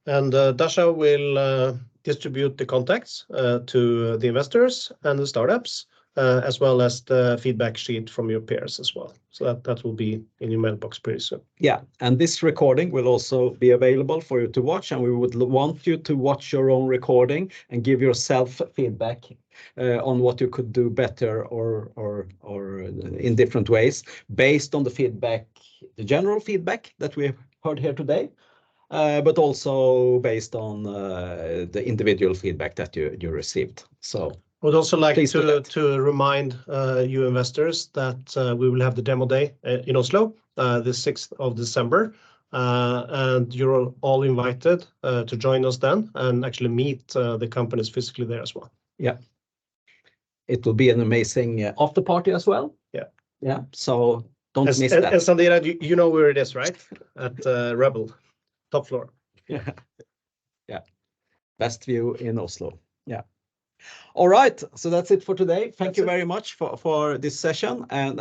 And Dasha will distribute the contacts to the investors and the startups, as well as the feedback sheet from your peers as well. So that will be in your mailbox pretty soon. Yeah, and this recording will also be available for you to watch, and we would want you to watch your own recording and give yourself feedback on what you could do better or in different ways, based on the feedback, the general feedback that we have heard here today, but also based on the individual feedback that you received. So I would also like to remind you investors that we will have the demo day in Oslo, the 6th of December. And you're all invited to join us then and actually meet the companies physically there as well. Yeah. It will be an amazing after party as well. Yeah. Yeah. So don't miss that. And Sandera, you know where it is, right? At Rebel, top floor. Yeah. Yeah. Best view in Oslo. Yeah. All right. So that's it for today. Thank you very much for this session, and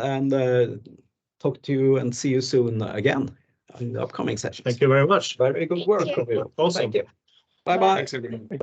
talk to you and see you soon again in the upcoming sessions. Thank you very much. Very good work. Awesome. Thank you. Bye-bye. Thanks, everyone. Thank you.